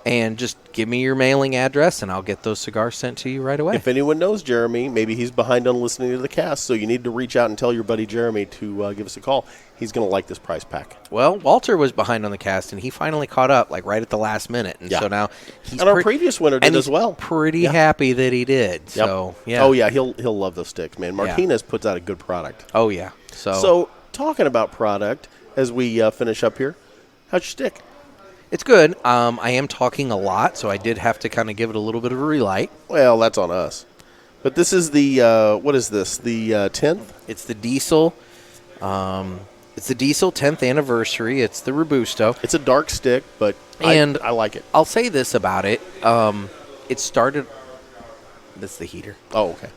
Speaker 1: And just give me your mailing address, and I'll get those cigars sent to you right away.
Speaker 2: If anyone knows Jeremy, maybe he's behind on listening to the cast, so you need to reach out and tell your buddy Jeremy to give us a call. He's going to like this prize pack.
Speaker 1: Well, Walter was behind on the cast, and he finally caught up, right at the last minute. And so now he's
Speaker 2: our previous winner did as well.
Speaker 1: Pretty happy that he did. Yep. So, yeah.
Speaker 2: Oh, yeah, he'll love those sticks, man. Martinez puts out a good product.
Speaker 1: Oh, yeah.
Speaker 2: So talking about product, as we finish up here, how's your stick?
Speaker 1: It's good. I am talking a lot, so I did have to kind of give it a little bit of a relight.
Speaker 2: Well, that's on us. But this is the, what is this, the 10th?
Speaker 1: It's the Diesel. It's the Diesel 10th anniversary. It's the Robusto.
Speaker 2: It's a dark stick, but I like it.
Speaker 1: I'll say this about it. It started... That's the heater.
Speaker 2: Oh, okay.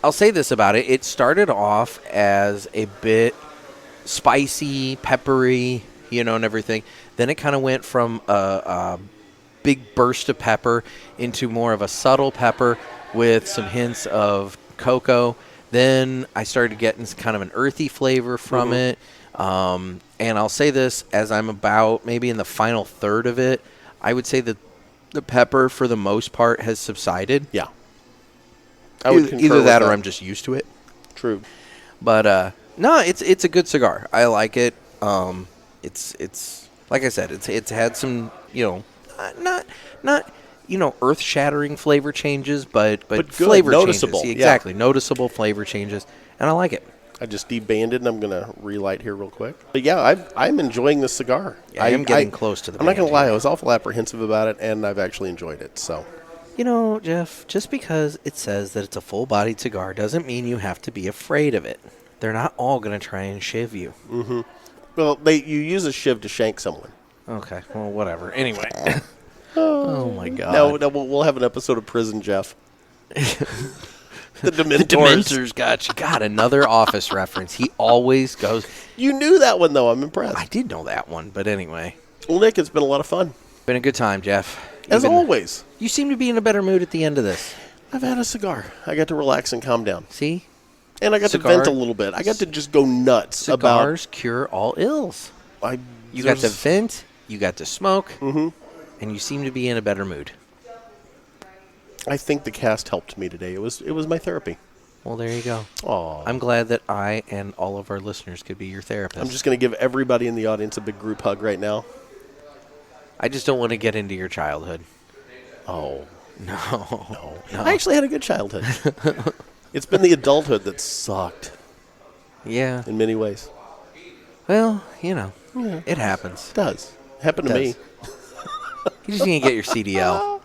Speaker 1: I'll say this about it. It started off as a bit spicy, peppery, and everything. Then it kind of went from a big burst of pepper into more of a subtle pepper with some hints of cocoa. Then I started getting kind of an earthy flavor from it. And I'll say this, as I'm about maybe in the final third of it, I would say that the pepper, for the most part, has subsided.
Speaker 2: Yeah. I would
Speaker 1: either that or I'm just used to it.
Speaker 2: True.
Speaker 1: But, no, it's a good cigar. I like it. It's like I said, it's had some, not earth-shattering flavor changes, but good, flavor
Speaker 2: noticeable.
Speaker 1: changes. Exactly, noticeable flavor changes, and I like it.
Speaker 2: I just debanded, and I'm going to relight here real quick. But yeah, I'm enjoying this cigar.
Speaker 1: Yeah, I am getting close to the
Speaker 2: I'm not going to lie, I was awful apprehensive about it, and I've actually enjoyed it. So,
Speaker 1: Jeff, just because it says that it's a full-bodied cigar doesn't mean you have to be afraid of it. They're not all going to try and shiv you.
Speaker 2: Mm-hmm. Well, you use a shiv to shank someone.
Speaker 1: Okay, well, whatever. Anyway. Oh, my God.
Speaker 2: No, we'll have an episode of Prison Jeff. The Dementors.
Speaker 1: The Dementors got you. God, another Office reference. He always goes.
Speaker 2: You knew that one, though. I'm impressed.
Speaker 1: I did know that one, but anyway.
Speaker 2: Well, Nick, it's been a lot of fun.
Speaker 1: Been a good time, Jeff.
Speaker 2: As always.
Speaker 1: You seem to be in a better mood at the end of this.
Speaker 2: I've had a cigar. I got to relax and calm down.
Speaker 1: See?
Speaker 2: And I got to vent a little bit. I got to just go nuts.
Speaker 1: Cigars cure all ills. You got to vent, you got to smoke, and you seem to be in a better mood.
Speaker 2: I think the cast helped me today. It was my therapy.
Speaker 1: Well, there you go.
Speaker 2: Aww.
Speaker 1: I'm glad that I and all of our listeners could be your therapist.
Speaker 2: I'm just going to give everybody in the audience a big group hug right now.
Speaker 1: I just don't want to get into your childhood.
Speaker 2: Oh.
Speaker 1: No.
Speaker 2: I actually had a good childhood. It's been the adulthood that sucked.
Speaker 1: Yeah.
Speaker 2: In many ways.
Speaker 1: Well, it happens.
Speaker 2: It does. It happened to me.
Speaker 1: You just need to get your CDL.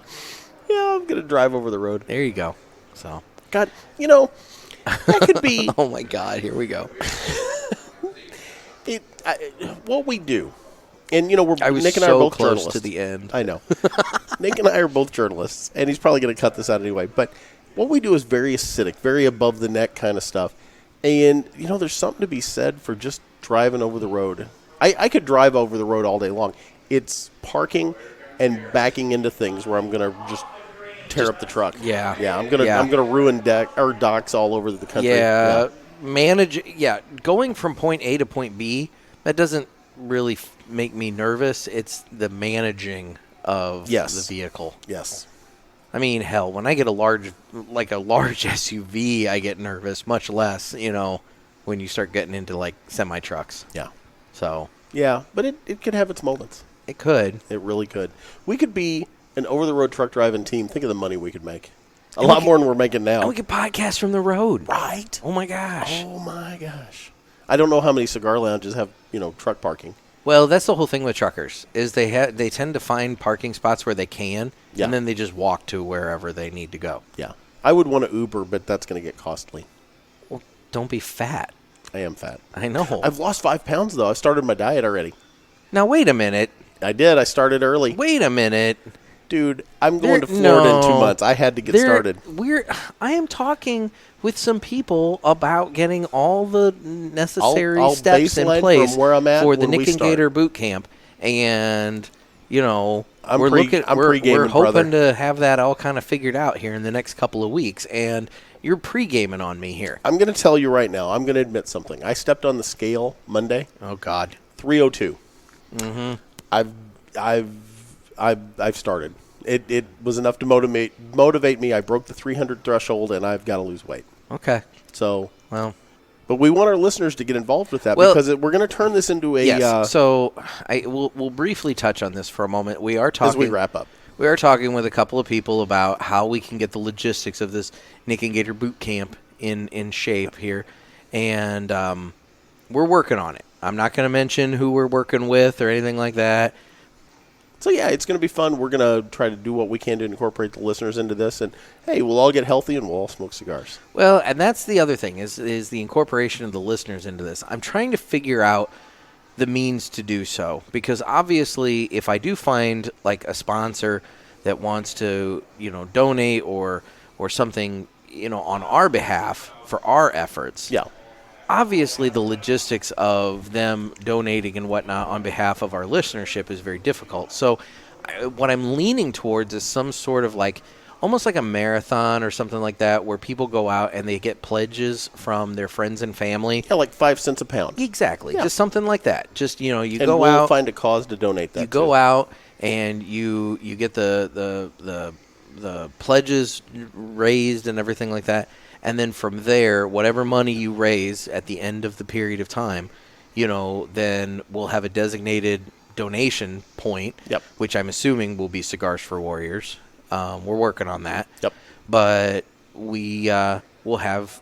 Speaker 2: Yeah, I'm going to drive over the road.
Speaker 1: There you go. So,
Speaker 2: God, that could be
Speaker 1: Oh my God, here we go.
Speaker 2: what we do. And,
Speaker 1: I was
Speaker 2: Nick and I are
Speaker 1: so
Speaker 2: both
Speaker 1: close
Speaker 2: journalists.
Speaker 1: to the end.
Speaker 2: I know. Nick and I are both journalists, and he's probably going to cut this out anyway. But what we do is very acidic, very above the neck kind of stuff. And, there's something to be said for just driving over the road. I could drive over the road all day long. It's parking and backing into things where I'm going to just tear up the truck.
Speaker 1: Yeah.
Speaker 2: Yeah, I'm gonna ruin docks all over the country.
Speaker 1: Yeah, going from point A to point B, that doesn't really make me nervous. It's the managing of the vehicle.
Speaker 2: Yes.
Speaker 1: I mean, hell, when I get a large SUV, I get nervous, much less, when you start getting into like semi trucks.
Speaker 2: Yeah.
Speaker 1: So.
Speaker 2: Yeah, but it could have its moments.
Speaker 1: It could.
Speaker 2: It really could. We could be an over-the-road truck driving team. Think of the money we could make. A lot more than we're making now.
Speaker 1: And we could podcast from the road.
Speaker 2: Right.
Speaker 1: Oh, my gosh.
Speaker 2: Oh, my gosh. I don't know how many cigar lounges have, truck parking.
Speaker 1: Well, that's the whole thing with truckers, is they tend to find parking spots where they can,
Speaker 2: Yeah.
Speaker 1: and then they just walk to wherever they need to go.
Speaker 2: Yeah. I would want to Uber, but that's going to get costly.
Speaker 1: Well, don't be fat.
Speaker 2: I am fat.
Speaker 1: I know.
Speaker 2: I've lost 5 pounds, though. I've started my diet already.
Speaker 1: Now, wait a minute.
Speaker 2: I did. I started early.
Speaker 1: Wait a minute.
Speaker 2: Dude, I'm going to Florida in 2 months. I had to get started.
Speaker 1: I am talking with some people about getting all the necessary
Speaker 2: I'll
Speaker 1: steps in
Speaker 2: baseline
Speaker 1: place
Speaker 2: from where I'm at
Speaker 1: for the
Speaker 2: when we
Speaker 1: Nick and
Speaker 2: start.
Speaker 1: Gator boot camp, and we're
Speaker 2: pre-gaming,
Speaker 1: hoping
Speaker 2: brother.
Speaker 1: to have that all kind of figured out here in the next couple of weeks, and you're pre-gaming on me here.
Speaker 2: I'm going to tell you right now. I'm going to admit something. I stepped on the scale Monday.
Speaker 1: Oh God,
Speaker 2: 302.
Speaker 1: Mm-hmm.
Speaker 2: I've started. It was enough to motivate me. I broke the 300 threshold, and I've got to lose weight.
Speaker 1: Okay.
Speaker 2: So,
Speaker 1: well,
Speaker 2: but we want our listeners to get involved with that because we're going to turn this into a.
Speaker 1: Yes. So we'll briefly touch on this for a moment. We are talking
Speaker 2: as we wrap up.
Speaker 1: We are talking with a couple of people about how we can get the logistics of this Nick and Gator boot camp in shape here, and we're working on it. I'm not going to mention who we're working with or anything like that.
Speaker 2: So, yeah, it's going to be fun. We're going to try to do what we can to incorporate the listeners into this. And, hey, we'll all get healthy and we'll all smoke cigars.
Speaker 1: Well, and that's the other thing is the incorporation of the listeners into this. I'm trying to figure out the means to do so. Because, obviously, if I do find, like, a sponsor that wants to, donate or something, on our behalf for our efforts.
Speaker 2: Yeah.
Speaker 1: Obviously, the logistics of them donating and whatnot on behalf of our listenership is very difficult. So what I'm leaning towards is some sort of almost like a marathon or something like that where people go out and they get pledges from their friends and family.
Speaker 2: Yeah, like 5 cents a pound.
Speaker 1: Exactly.
Speaker 2: Yeah.
Speaker 1: Just something like that. Just, you
Speaker 2: and
Speaker 1: go
Speaker 2: we'll
Speaker 1: out.
Speaker 2: Find a cause to donate that
Speaker 1: You go out and you get the pledges raised and everything like that. And then from there, whatever money you raise at the end of the period of time, then we'll have a designated donation point, which I'm assuming will be Cigars for Warriors. We're working on that.
Speaker 2: Yep.
Speaker 1: But we'll have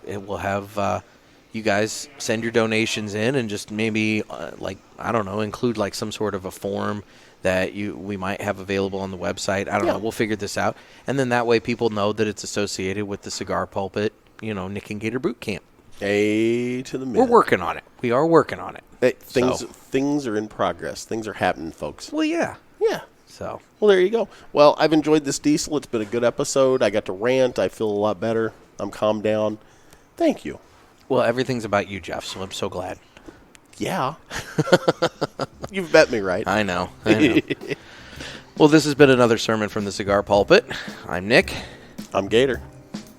Speaker 1: you guys send your donations in and just maybe include some sort of a form that we might have available on the website. I don't know. We'll figure this out. And then that way people know that it's associated with the Cigar Pulpit, Nick and Gator Boot Camp.
Speaker 2: A to the minute.
Speaker 1: We're working on it. We are working on it.
Speaker 2: Hey, things are in progress. Things are happening, folks.
Speaker 1: Well, yeah.
Speaker 2: Yeah.
Speaker 1: So.
Speaker 2: Well, there you go. Well, I've enjoyed this diesel. It's been a good episode. I got to rant. I feel a lot better. I'm calmed down. Thank you.
Speaker 1: Well, everything's about you, Jeff, so I'm so glad.
Speaker 2: Yeah. You've bet me right.
Speaker 1: I know. Well, this has been another sermon from the Cigar Pulpit. I'm Nick.
Speaker 2: I'm Gator.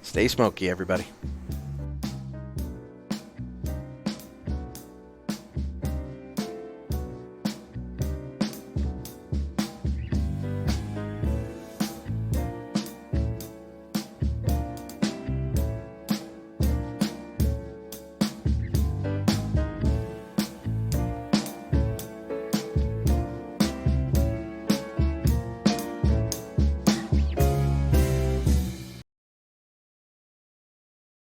Speaker 1: Stay smoky, everybody.